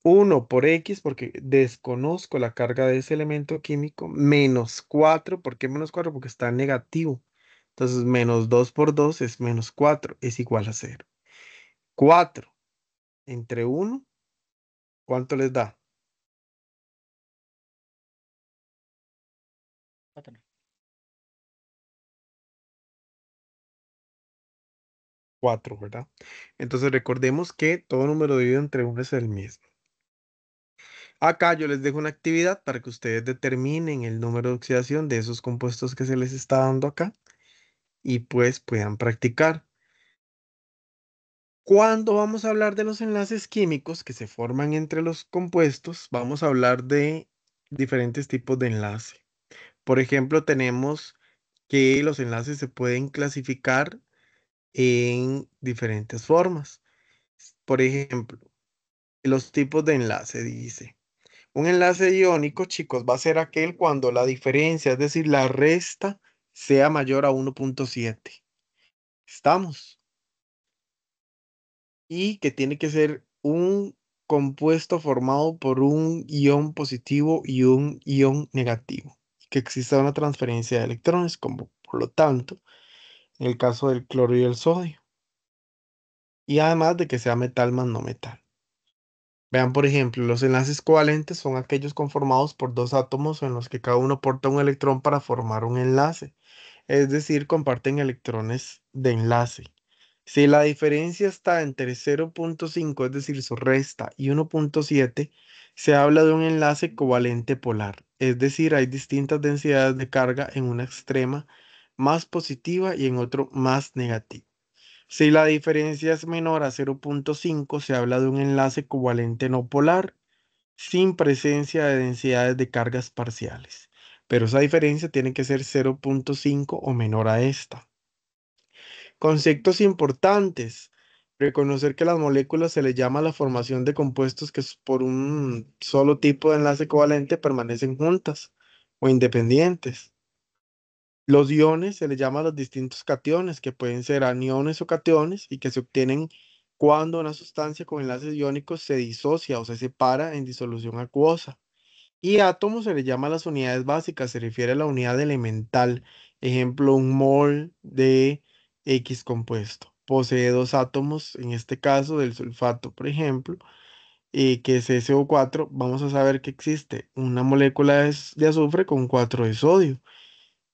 1 por X porque desconozco la carga de ese elemento químico, -4. ¿Por qué -4? Porque está negativo. Entonces, -2 por 2 es -4, es igual a 0. 4 entre 1, ¿cuánto les da? 4, ¿verdad? Entonces, recordemos que todo número dividido entre 1 es el mismo. Acá yo les dejo una actividad para que ustedes determinen el número de oxidación de esos compuestos que se les está dando acá y pues puedan practicar. Cuando vamos a hablar de los enlaces químicos que se forman entre los compuestos, vamos a hablar de diferentes tipos de enlace. Por ejemplo, tenemos que los enlaces se pueden clasificar en diferentes formas. Por ejemplo, los tipos de enlace, dice. Un enlace iónico, chicos, va a ser aquel cuando la diferencia, es decir, la resta, sea mayor a 1,7. ¿Estamos? Y que tiene que ser un compuesto formado por un ion positivo y un ion negativo. Que exista una transferencia de electrones, como por lo tanto, en el caso del cloro y el sodio. Y además de que sea metal más no metal. Vean, por ejemplo, los enlaces covalentes son aquellos conformados por dos átomos en los que cada uno porta un electrón para formar un enlace, es decir, comparten electrones de enlace. Si la diferencia está entre 0,5, es decir, su resta, y 1,7, se habla de un enlace covalente polar, es decir, hay distintas densidades de carga en una extrema más positiva y en otro más negativa. Si la diferencia es menor a 0,5, se habla de un enlace covalente no polar sin presencia de densidades de cargas parciales. Pero esa diferencia tiene que ser 0,5 o menor a esta. Conceptos importantes. Reconocer que las moléculas se les llama la formación de compuestos que por un solo tipo de enlace covalente permanecen juntas o independientes. Los iones se les llama a los distintos cationes, que pueden ser aniones o cationes, y que se obtienen cuando una sustancia con enlaces iónicos se disocia o se separa en disolución acuosa. Y átomos se le llama a las unidades básicas, se refiere a la unidad elemental. Ejemplo, un mol de X compuesto. Posee dos átomos, en este caso del sulfato, por ejemplo, que es SO4. Vamos a saber que existe una molécula de azufre con 4 de sodio.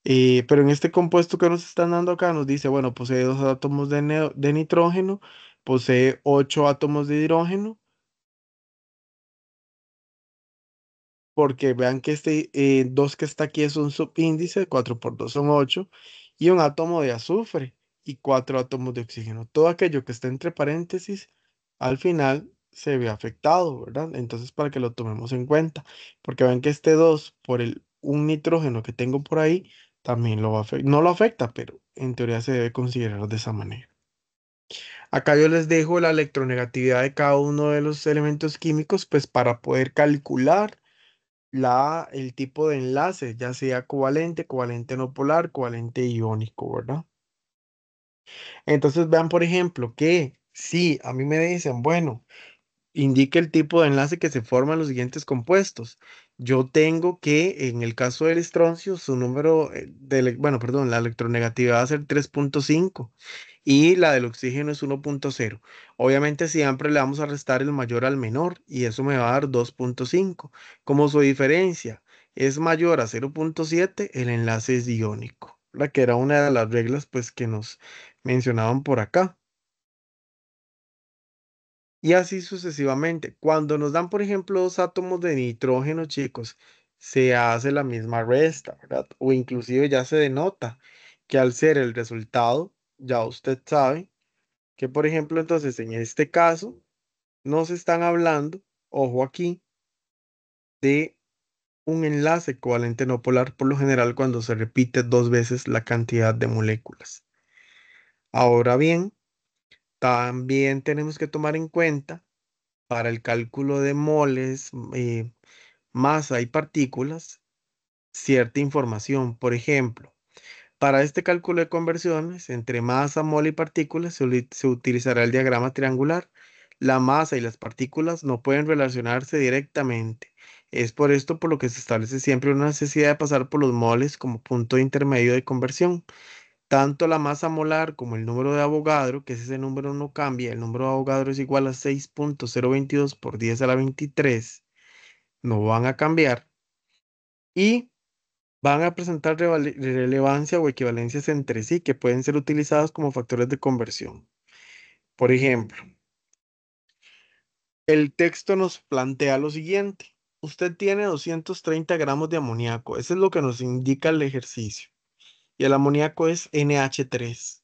Pero en este compuesto que nos están dando acá nos dice, bueno, posee dos átomos de nitrógeno, posee 8 átomos de hidrógeno, porque vean que este 2 que está aquí es un subíndice, 4 por 2 son 8, y un átomo de azufre y 4 átomos de oxígeno. Todo aquello que está entre paréntesis, al final se ve afectado, ¿verdad? Entonces, para que lo tomemos en cuenta, porque vean que este 2 por un nitrógeno que tengo por ahí, también lo va a afectar. No lo afecta, pero en teoría se debe considerar de esa manera. Acá yo les dejo la electronegatividad de cada uno de los elementos químicos, pues para poder calcular el tipo de enlace, ya sea covalente, covalente no polar, covalente iónico, ¿verdad? Entonces vean, por ejemplo, que si a mí me dicen, bueno, indique el tipo de enlace que se forman los siguientes compuestos. Yo tengo que, en el caso del estroncio, su número bueno, perdón, la electronegatividad va a ser 3,5 y la del oxígeno es 1,0. Obviamente siempre le vamos a restar el mayor al menor y eso me va a dar 2,5. Como su diferencia es mayor a 0,7, el enlace es iónico, la que era una de las reglas pues que nos mencionaban por acá. Y así sucesivamente. Cuando nos dan, por ejemplo, dos átomos de nitrógeno, chicos, se hace la misma resta, ¿verdad? O inclusive ya se denota que al ser el resultado, ya usted sabe que, por ejemplo, entonces en este caso, nos están hablando, ojo aquí, de un enlace covalente no polar, por lo general cuando se repite dos veces la cantidad de moléculas. Ahora bien, también tenemos que tomar en cuenta para el cálculo de moles, masa y partículas, cierta información. Por ejemplo, para este cálculo de conversiones entre masa, mole y partículas se utilizará el diagrama triangular. La masa y las partículas no pueden relacionarse directamente. Es por esto por lo que se establece siempre una necesidad de pasar por los moles como punto intermedio de conversión. Tanto la masa molar como el número de Avogadro, que ese número no cambia, el número de Avogadro es igual a 6,022 por 10 a la 23, no van a cambiar y van a presentar relevancia o equivalencias entre sí que pueden ser utilizadas como factores de conversión. Por ejemplo, el texto nos plantea lo siguiente. Usted tiene 230 gramos de amoníaco. Eso es lo que nos indica el ejercicio. Y el amoníaco es NH3,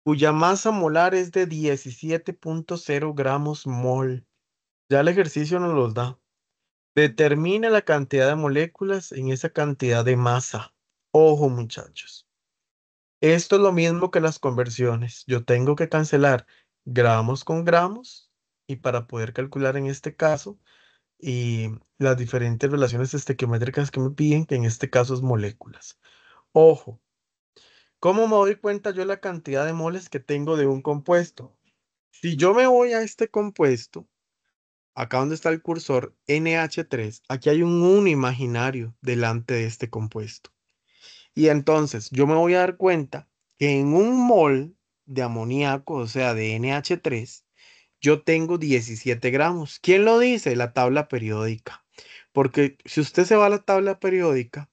cuya masa molar es de 17,0 gramos mol. Ya el ejercicio nos los da. Determina la cantidad de moléculas en esa cantidad de masa. Ojo, muchachos. Esto es lo mismo que las conversiones. Yo tengo que cancelar gramos con gramos y para poder calcular en este caso y las diferentes relaciones estequiométricas que me piden, que en este caso es moléculas. Ojo, ¿cómo me doy cuenta yo la cantidad de moles que tengo de un compuesto? Si yo me voy a este compuesto, acá donde está el cursor NH3, aquí hay un 1 imaginario delante de este compuesto. Y entonces yo me voy a dar cuenta que en un mol de amoníaco, o sea, de NH3, yo tengo 17 gramos. ¿Quién lo dice? La tabla periódica. Porque si usted se va a la tabla periódica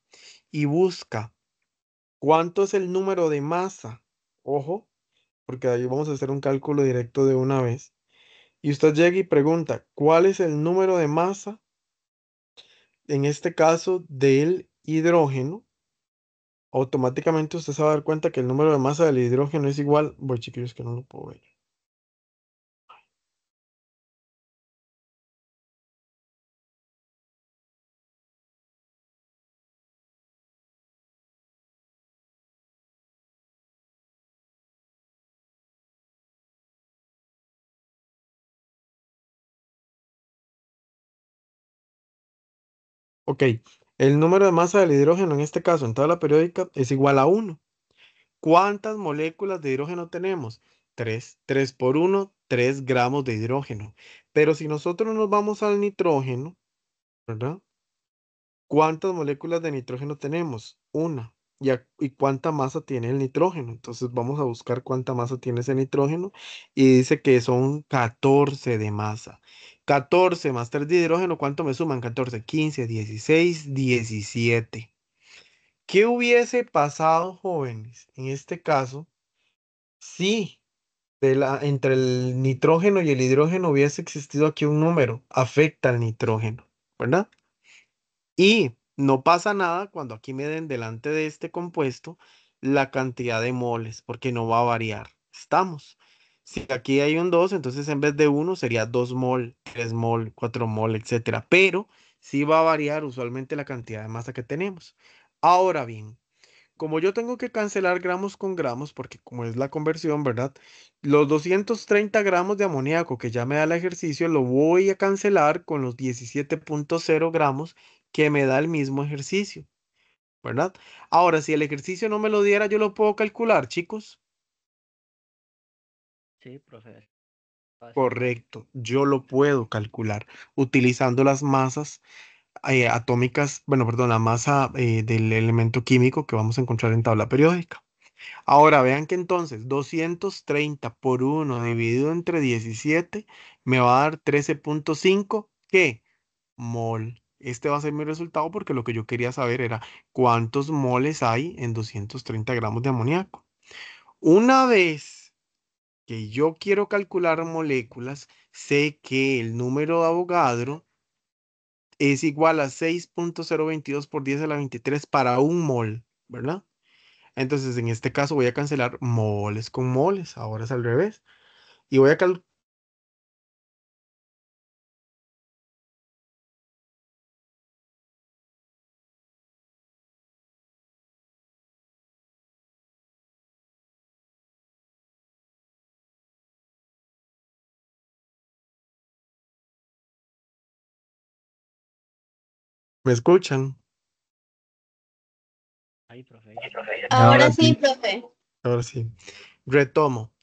y busca cuánto es el número de masa, ojo, porque ahí vamos a hacer un cálculo directo de una vez, y usted llega y pregunta, ¿cuál es el número de masa, en este caso, del hidrógeno? Automáticamente usted se va a dar cuenta que el número de masa del hidrógeno es igual, voy chiquillos que no lo puedo ver. Ok, el número de masa del hidrógeno en este caso en tabla periódica es igual a 1. ¿Cuántas moléculas de hidrógeno tenemos? 3. 3 por 1, 3 gramos de hidrógeno. Pero si nosotros nos vamos al nitrógeno, ¿verdad? ¿Cuántas moléculas de nitrógeno tenemos? Una. ¿Y cuánta masa tiene el nitrógeno? Entonces vamos a buscar cuánta masa tiene ese nitrógeno y dice que son 14 de masa. 14 más 3 de hidrógeno, ¿cuánto me suman? 14, 15, 16, 17. ¿Qué hubiese pasado, jóvenes, en este caso, si entre el nitrógeno y el hidrógeno hubiese existido aquí un número? Afecta al nitrógeno, ¿verdad? Y no pasa nada cuando aquí me den delante de este compuesto la cantidad de moles, porque no va a variar. Estamos. Si aquí hay un 2, entonces en vez de uno sería 2 mol, 3 mol, 4 mol, etcétera. Pero sí va a variar usualmente la cantidad de masa que tenemos. Ahora bien, como yo tengo que cancelar gramos con gramos, porque como es la conversión, ¿verdad? Los 230 gramos de amoníaco que ya me da el ejercicio, lo voy a cancelar con los 17,0 gramos que me da el mismo ejercicio, ¿verdad? Ahora, si el ejercicio no me lo diera, yo lo puedo calcular, chicos. Sí, profe. Fácil. Correcto, yo lo puedo calcular utilizando las masas atómicas, bueno, perdón, la masa del elemento químico que vamos a encontrar en tabla periódica. Ahora vean que entonces 230 por 1 dividido entre 17 me va a dar 13,5. ¿Qué? Mol. Este va a ser mi resultado porque lo que yo quería saber era cuántos moles hay en 230 gramos de amoníaco. Una vez que yo quiero calcular moléculas, sé que el número de Avogadro es igual a 6,022 por 10 a la 23 para un mol, ¿verdad? Entonces, en este caso voy a cancelar moles con moles. Ahora es al revés. Y voy a ¿Me escuchan? Ahí, profe. Ahí. Ahora sí, profe. Ahora sí. Retomo.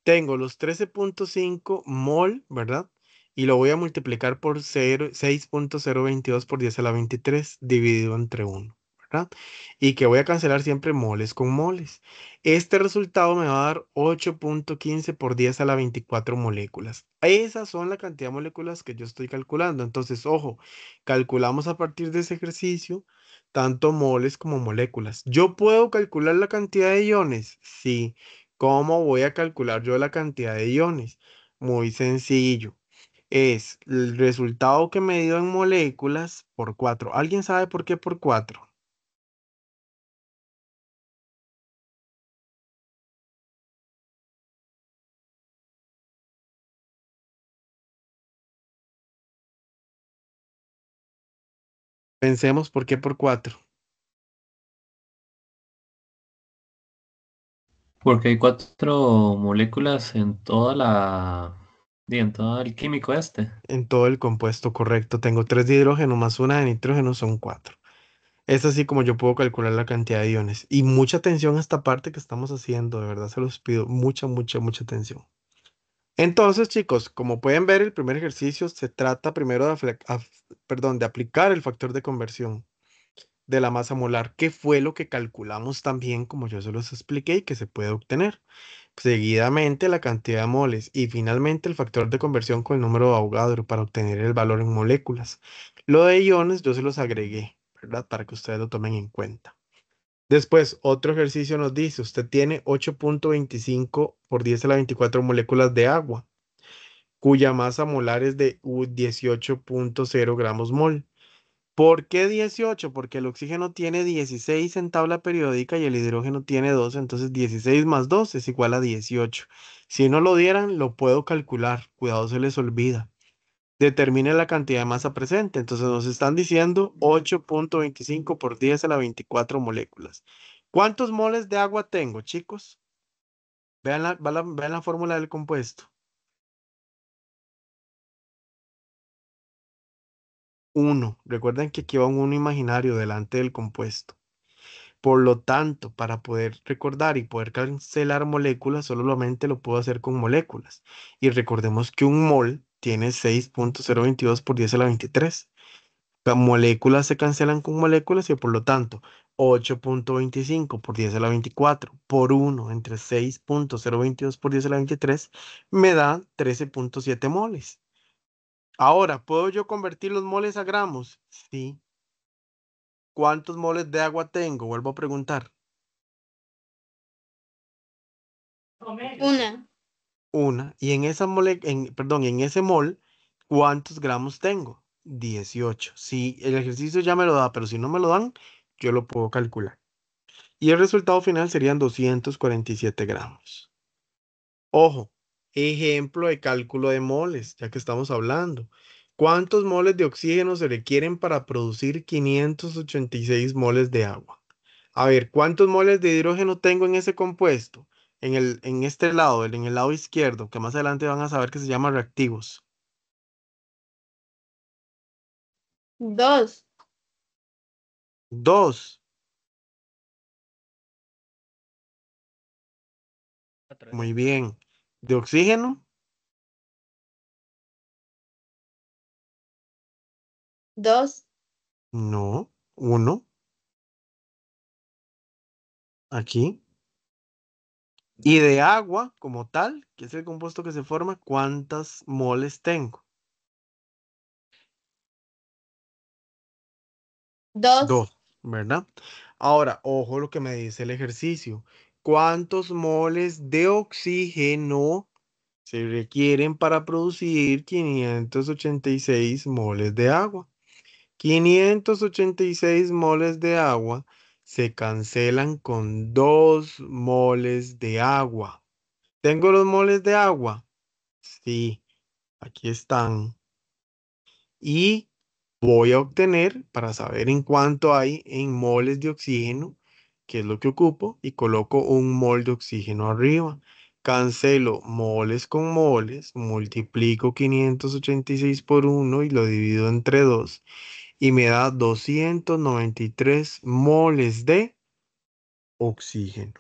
Tengo los 13,5 mol, ¿verdad? Y lo voy a multiplicar por 6,022 por 10 a la 23 dividido entre 1, ¿verdad? Y que voy a cancelar siempre moles con moles. Este resultado me va a dar 8,15 por 10 a la 24 moléculas. Esas son la cantidad de moléculas que yo estoy calculando. Entonces, ojo, calculamos a partir de ese ejercicio tanto moles como moléculas. ¿Yo puedo calcular la cantidad de iones? Sí. ¿Cómo voy a calcular yo la cantidad de iones? Muy sencillo. Es el resultado que me dio en moléculas por 4. ¿Alguien sabe por qué por 4? Pensemos por qué por 4. Porque hay cuatro moléculas en toda en todo el químico este. En todo el compuesto correcto. Tengo 3 de hidrógeno más una de nitrógeno son 4. Es así como yo puedo calcular la cantidad de iones. Y mucha atención a esta parte que estamos haciendo. De verdad se los pido. Mucha, mucha, mucha atención. Entonces, chicos, como pueden ver, el primer ejercicio se trata primero de, perdón, de aplicar el factor de conversión. de la masa molar, que fue lo que calculamos también, como yo se los expliqué, y que se puede obtener. Seguidamente la cantidad de moles y finalmente el factor de conversión con el número de Avogadro para obtener el valor en moléculas. Lo de iones yo se los agregué, ¿verdad? Para que ustedes lo tomen en cuenta. Después, otro ejercicio nos dice, usted tiene 8.25 por 10 a la 24 moléculas de agua, cuya masa molar es de 18.0 gramos mol. ¿Por qué 18? Porque el oxígeno tiene 16 en tabla periódica y el hidrógeno tiene 2, entonces 16 más 2 es igual a 18. Si no lo dieran, lo puedo calcular. Cuidado, se les olvida. Determine la cantidad de masa presente. Entonces nos están diciendo 8.25 por 10 a la 24 moléculas. ¿Cuántos moles de agua tengo, chicos? Vean la fórmula del compuesto. 1. Recuerden que aquí va un 1 imaginario delante del compuesto. Por lo tanto, para poder recordar y poder cancelar moléculas, solamente lo puedo hacer con moléculas. Y recordemos que un mol tiene 6.022 por 10 a la 23. Las moléculas se cancelan con moléculas y por lo tanto 8.25 por 10 a la 24 por 1 entre 6.022 por 10 a la 23 me da 13.7 moles. Ahora, ¿puedo yo convertir los moles a gramos? Sí. ¿Cuántos moles de agua tengo? Vuelvo a preguntar. Una. Una. Y en esa perdón, en ese mol, ¿cuántos gramos tengo? 18. Si el ejercicio ya me lo da, pero si no me lo dan, yo lo puedo calcular. Y el resultado final serían 247 gramos. Ojo, ejemplo de cálculo de moles, ya que estamos hablando. ¿Cuántos moles de oxígeno se requieren para producir 586 moles de agua? A ver, ¿cuántos moles de hidrógeno tengo en ese compuesto? En este lado, en el lado izquierdo, que más adelante van a saber que se llama reactivos. 2. 2. Muy bien. ¿De oxígeno? 2. No. 1. Aquí. Y de agua como tal, que es el compuesto que se forma, ¿cuántas moles tengo? 2. 2, ¿verdad? Ahora, ojo lo que me dice el ejercicio. ¿Cuántos moles de oxígeno se requieren para producir 586 moles de agua? 586 moles de agua se cancelan con 2 moles de agua. ¿Tengo los moles de agua? Sí, aquí están. Y voy a obtener para saber en cuánto hay en moles de oxígeno, que es lo que ocupo, y coloco un mol de oxígeno arriba. Cancelo moles con moles, multiplico 586 por 1 y lo divido entre 2 y me da 293 moles de oxígeno.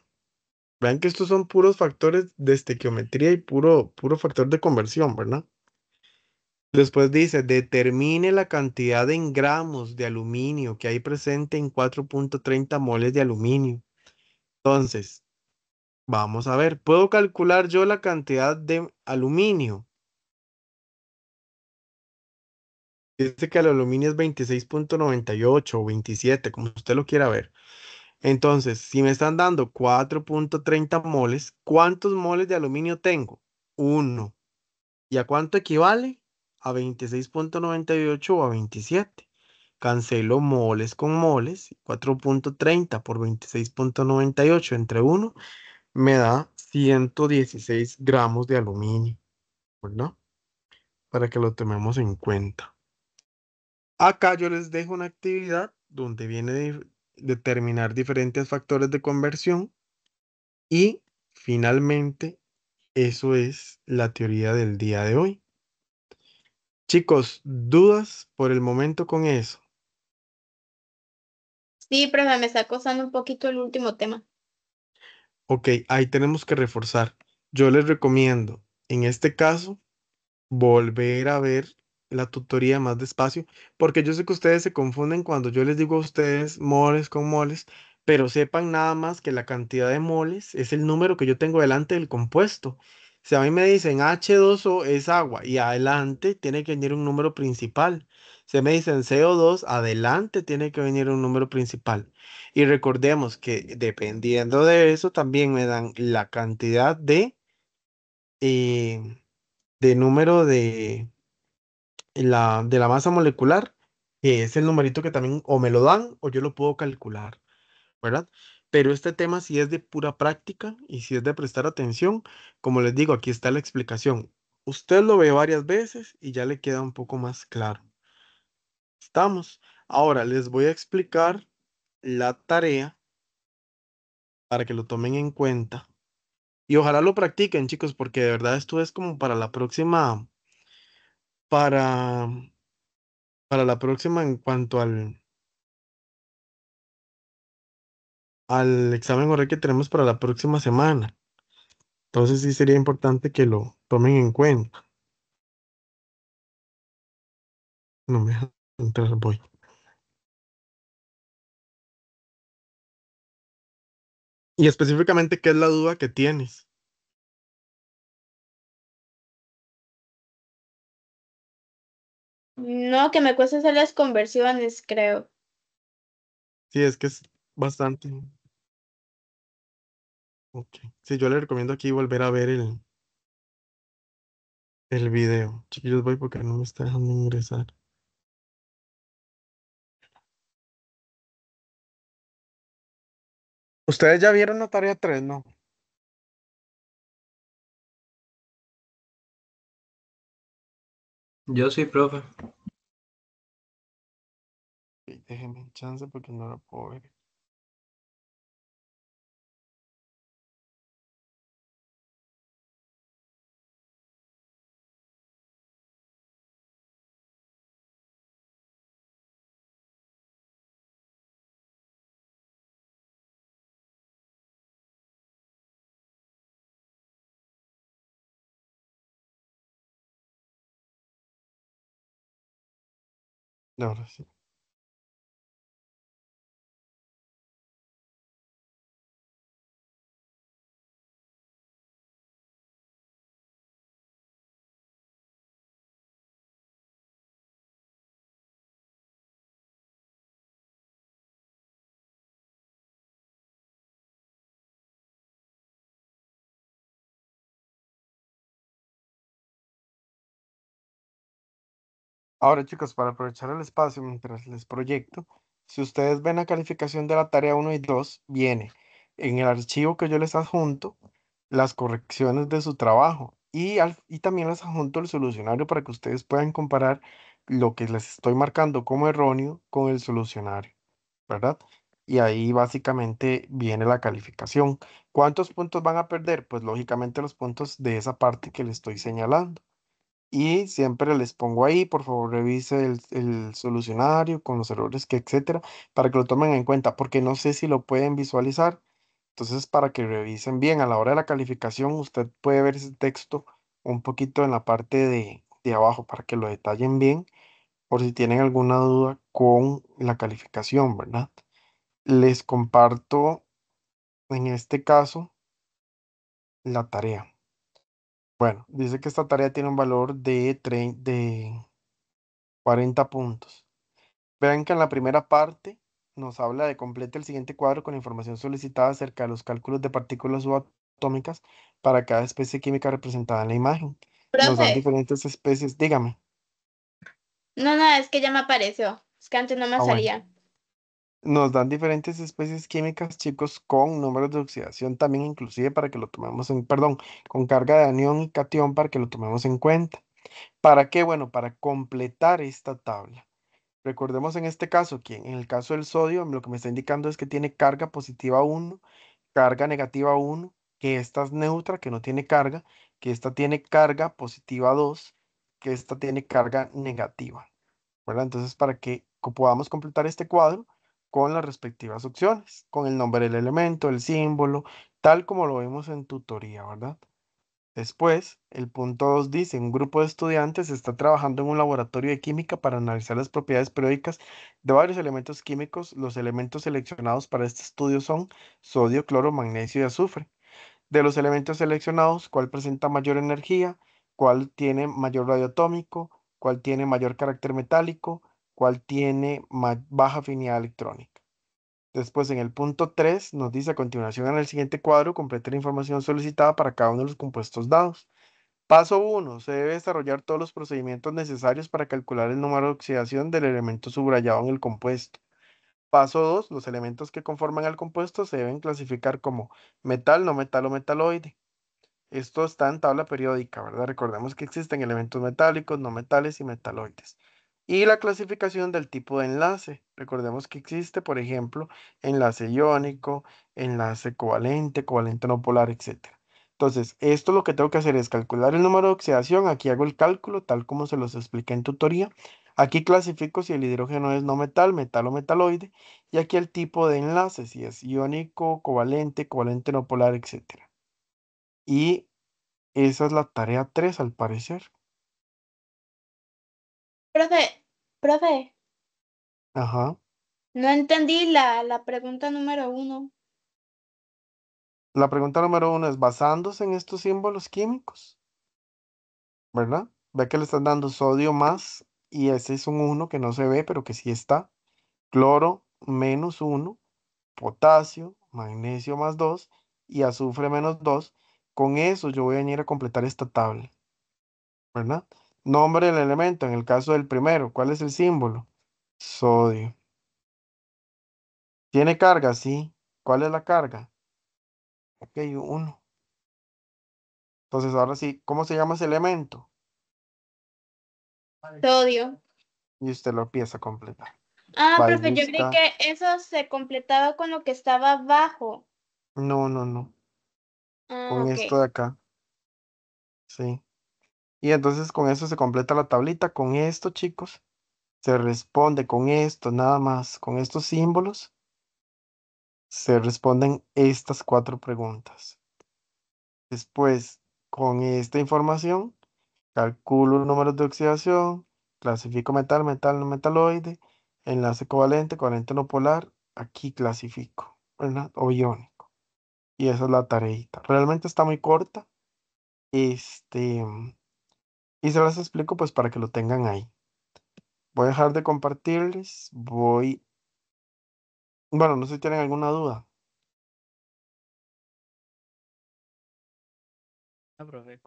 Vean que estos son puros factores de estequiometría y puro factor de conversión, ¿verdad? Después dice, determine la cantidad en gramos de aluminio que hay presente en 4.30 moles de aluminio. Entonces, vamos a ver, ¿puedo calcular yo la cantidad de aluminio? Dice que el aluminio es 26.98 o 27, como usted lo quiera ver. Entonces, si me están dando 4.30 moles, ¿cuántos moles de aluminio tengo? Uno. ¿Y a cuánto equivale? A 26.98 o a 27. Cancelo moles con moles. 4.30 por 26.98 entre 1 me da 116 gramos de aluminio, ¿verdad? Para que lo tomemos en cuenta. Acá yo les dejo una actividad donde viene determinar diferentes factores de conversión y finalmente eso es la teoría del día de hoy. Chicos, ¿dudas por el momento con eso? Sí, profe, me está costando un poquito el último tema. Ok, ahí tenemos que reforzar. Yo les recomiendo, en este caso, volver a ver la tutoría más despacio, porque yo sé que ustedes se confunden cuando yo les digo a ustedes moles con moles, pero sepan nada más que la cantidad de moles es el número que yo tengo delante del compuesto. Si a mí me dicen H2O es agua y adelante tiene que venir un número principal. Si me dicen CO2, adelante tiene que venir un número principal. Y recordemos que dependiendo de eso también me dan la cantidad eh, de número de la masa molecular, que es el numerito que también o me lo dan o yo lo puedo calcular, ¿verdad? Pero este tema sí es de pura práctica y si es de prestar atención, como les digo, aquí está la explicación. Usted lo ve varias veces y ya le queda un poco más claro. Estamos. Ahora les voy a explicar la tarea para que lo tomen en cuenta. Y ojalá lo practiquen, chicos, porque de verdad esto es como para, para la próxima en cuanto al examen oral que tenemos para la próxima semana. Entonces sí sería importante que lo tomen en cuenta. No me dejan entrar, voy. Y específicamente, ¿qué es la duda que tienes? No, que me cuesta hacer las conversiones, creo. Sí, es que es bastante. Ok. Sí, yo le recomiendo aquí volver a ver el video. Chiquillos, voy porque no me está dejando ingresar. ¿Ustedes ya vieron la tarea 3, no? Yo sí, profe. Ok, déjenme chance porque no la puedo ver. No, ahora sí. Ahora, chicos, para aprovechar el espacio mientras les proyecto, si ustedes ven la calificación de la tarea 1 y 2 viene en el archivo que yo les adjunto las correcciones de su trabajo y también les adjunto el solucionario para que ustedes puedan comparar lo que les estoy marcando como erróneo con el solucionario, ¿verdad? Y ahí básicamente viene la calificación. ¿Cuántos puntos van a perder? Pues lógicamente los puntos de esa parte que les estoy señalando. Y siempre les pongo ahí, por favor, revise el solucionario con los errores que, etcétera, para que lo tomen en cuenta, porque no sé si lo pueden visualizar. Entonces, para que revisen bien a la hora de la calificación, usted puede ver ese texto un poquito en la parte de abajo para que lo detallen bien, por si tienen alguna duda con la calificación, ¿verdad? Les comparto en este caso la tarea. Bueno, dice que esta tarea tiene un valor de 40 puntos. Vean que en la primera parte nos habla de complete el siguiente cuadro con información solicitada acerca de los cálculos de partículas subatómicas para cada especie química representada en la imagen. Nos dan Profe, diferentes especies, dígame. no, es que ya me apareció. Es que antes no me Ah, bueno. salía. Nos dan diferentes especies químicas, chicos, con números de oxidación también, inclusive para que lo tomemos en, perdón, con carga de anión y cation para que lo tomemos en cuenta. ¿Para qué? Bueno, para completar esta tabla. Recordemos en este caso que en el caso del sodio, lo que me está indicando es que tiene carga positiva 1, carga negativa 1, que esta es neutra, que no tiene carga, que esta tiene carga positiva 2, que esta tiene carga negativa, ¿verdad? Entonces, para que podamos completar este cuadro con las respectivas opciones, con el nombre del elemento, el símbolo, tal como lo vemos en tutoría, ¿verdad? Después, el punto 2 dice, un grupo de estudiantes está trabajando en un laboratorio de química para analizar las propiedades periódicas de varios elementos químicos. Los elementos seleccionados para este estudio son sodio, cloro, magnesio y azufre. De los elementos seleccionados, ¿cuál presenta mayor energía? ¿Cuál tiene mayor radio atómico? ¿Cuál tiene mayor carácter metálico? ¿Cuál tiene baja afinidad electrónica? Después, en el punto 3 nos dice a continuación en el siguiente cuadro, complete la información solicitada para cada uno de los compuestos dados. Paso 1. Se debe desarrollar todos los procedimientos necesarios para calcular el número de oxidación del elemento subrayado en el compuesto. Paso 2. Los elementos que conforman el compuesto se deben clasificar como metal, no metal o metaloide. Esto está en tabla periódica, ¿verdad? Recordemos que existen elementos metálicos, no metales y metaloides. Y la clasificación del tipo de enlace. Recordemos que existe, por ejemplo, enlace iónico, enlace covalente, covalente no polar, etc. Entonces, esto lo que tengo que hacer es calcular el número de oxidación. Aquí hago el cálculo, tal como se los expliqué en tutoría. Aquí clasifico si el hidrógeno es no metal, metal o metaloide. Y aquí el tipo de enlace, si es iónico, covalente, covalente no polar, etc. Y esa es la tarea 3 al parecer. Profe, profe, Ajá. no entendí la pregunta número 1. La pregunta número 1 es, basándose en estos símbolos químicos, ¿verdad? Ve que le están dando sodio más y ese es un 1 que no se ve, pero que sí está. Cloro menos 1, potasio, magnesio más 2 y azufre menos 2. Con eso yo voy a venir a completar esta tabla, ¿verdad? Nombre del elemento, en el caso del primero, ¿cuál es el símbolo? Sodio. ¿Tiene carga? Sí. ¿Cuál es la carga? Ok, 1. Entonces, ahora sí, ¿cómo se llama ese elemento? Sodio. Y usted lo empieza a completar. Ah, Va y profe, yo creí busca. que eso se completaba con lo que estaba abajo. No, no, no. Ah, Con ok. esto de acá. Sí. Y entonces con eso se completa la tablita. Con esto, chicos, se responde con esto, nada más. Con estos símbolos, se responden estas 4 preguntas. Después, con esta información, calculo los números de oxidación, clasifico metal, metal, no metaloide, enlace covalente, covalente no polar, aquí clasifico, ¿verdad? O iónico. Y esa es la tareita. Realmente está muy corta. Este, y se las explico pues para que lo tengan ahí. Voy a dejar de compartirles. Bueno, no sé si tienen alguna duda. No, profe,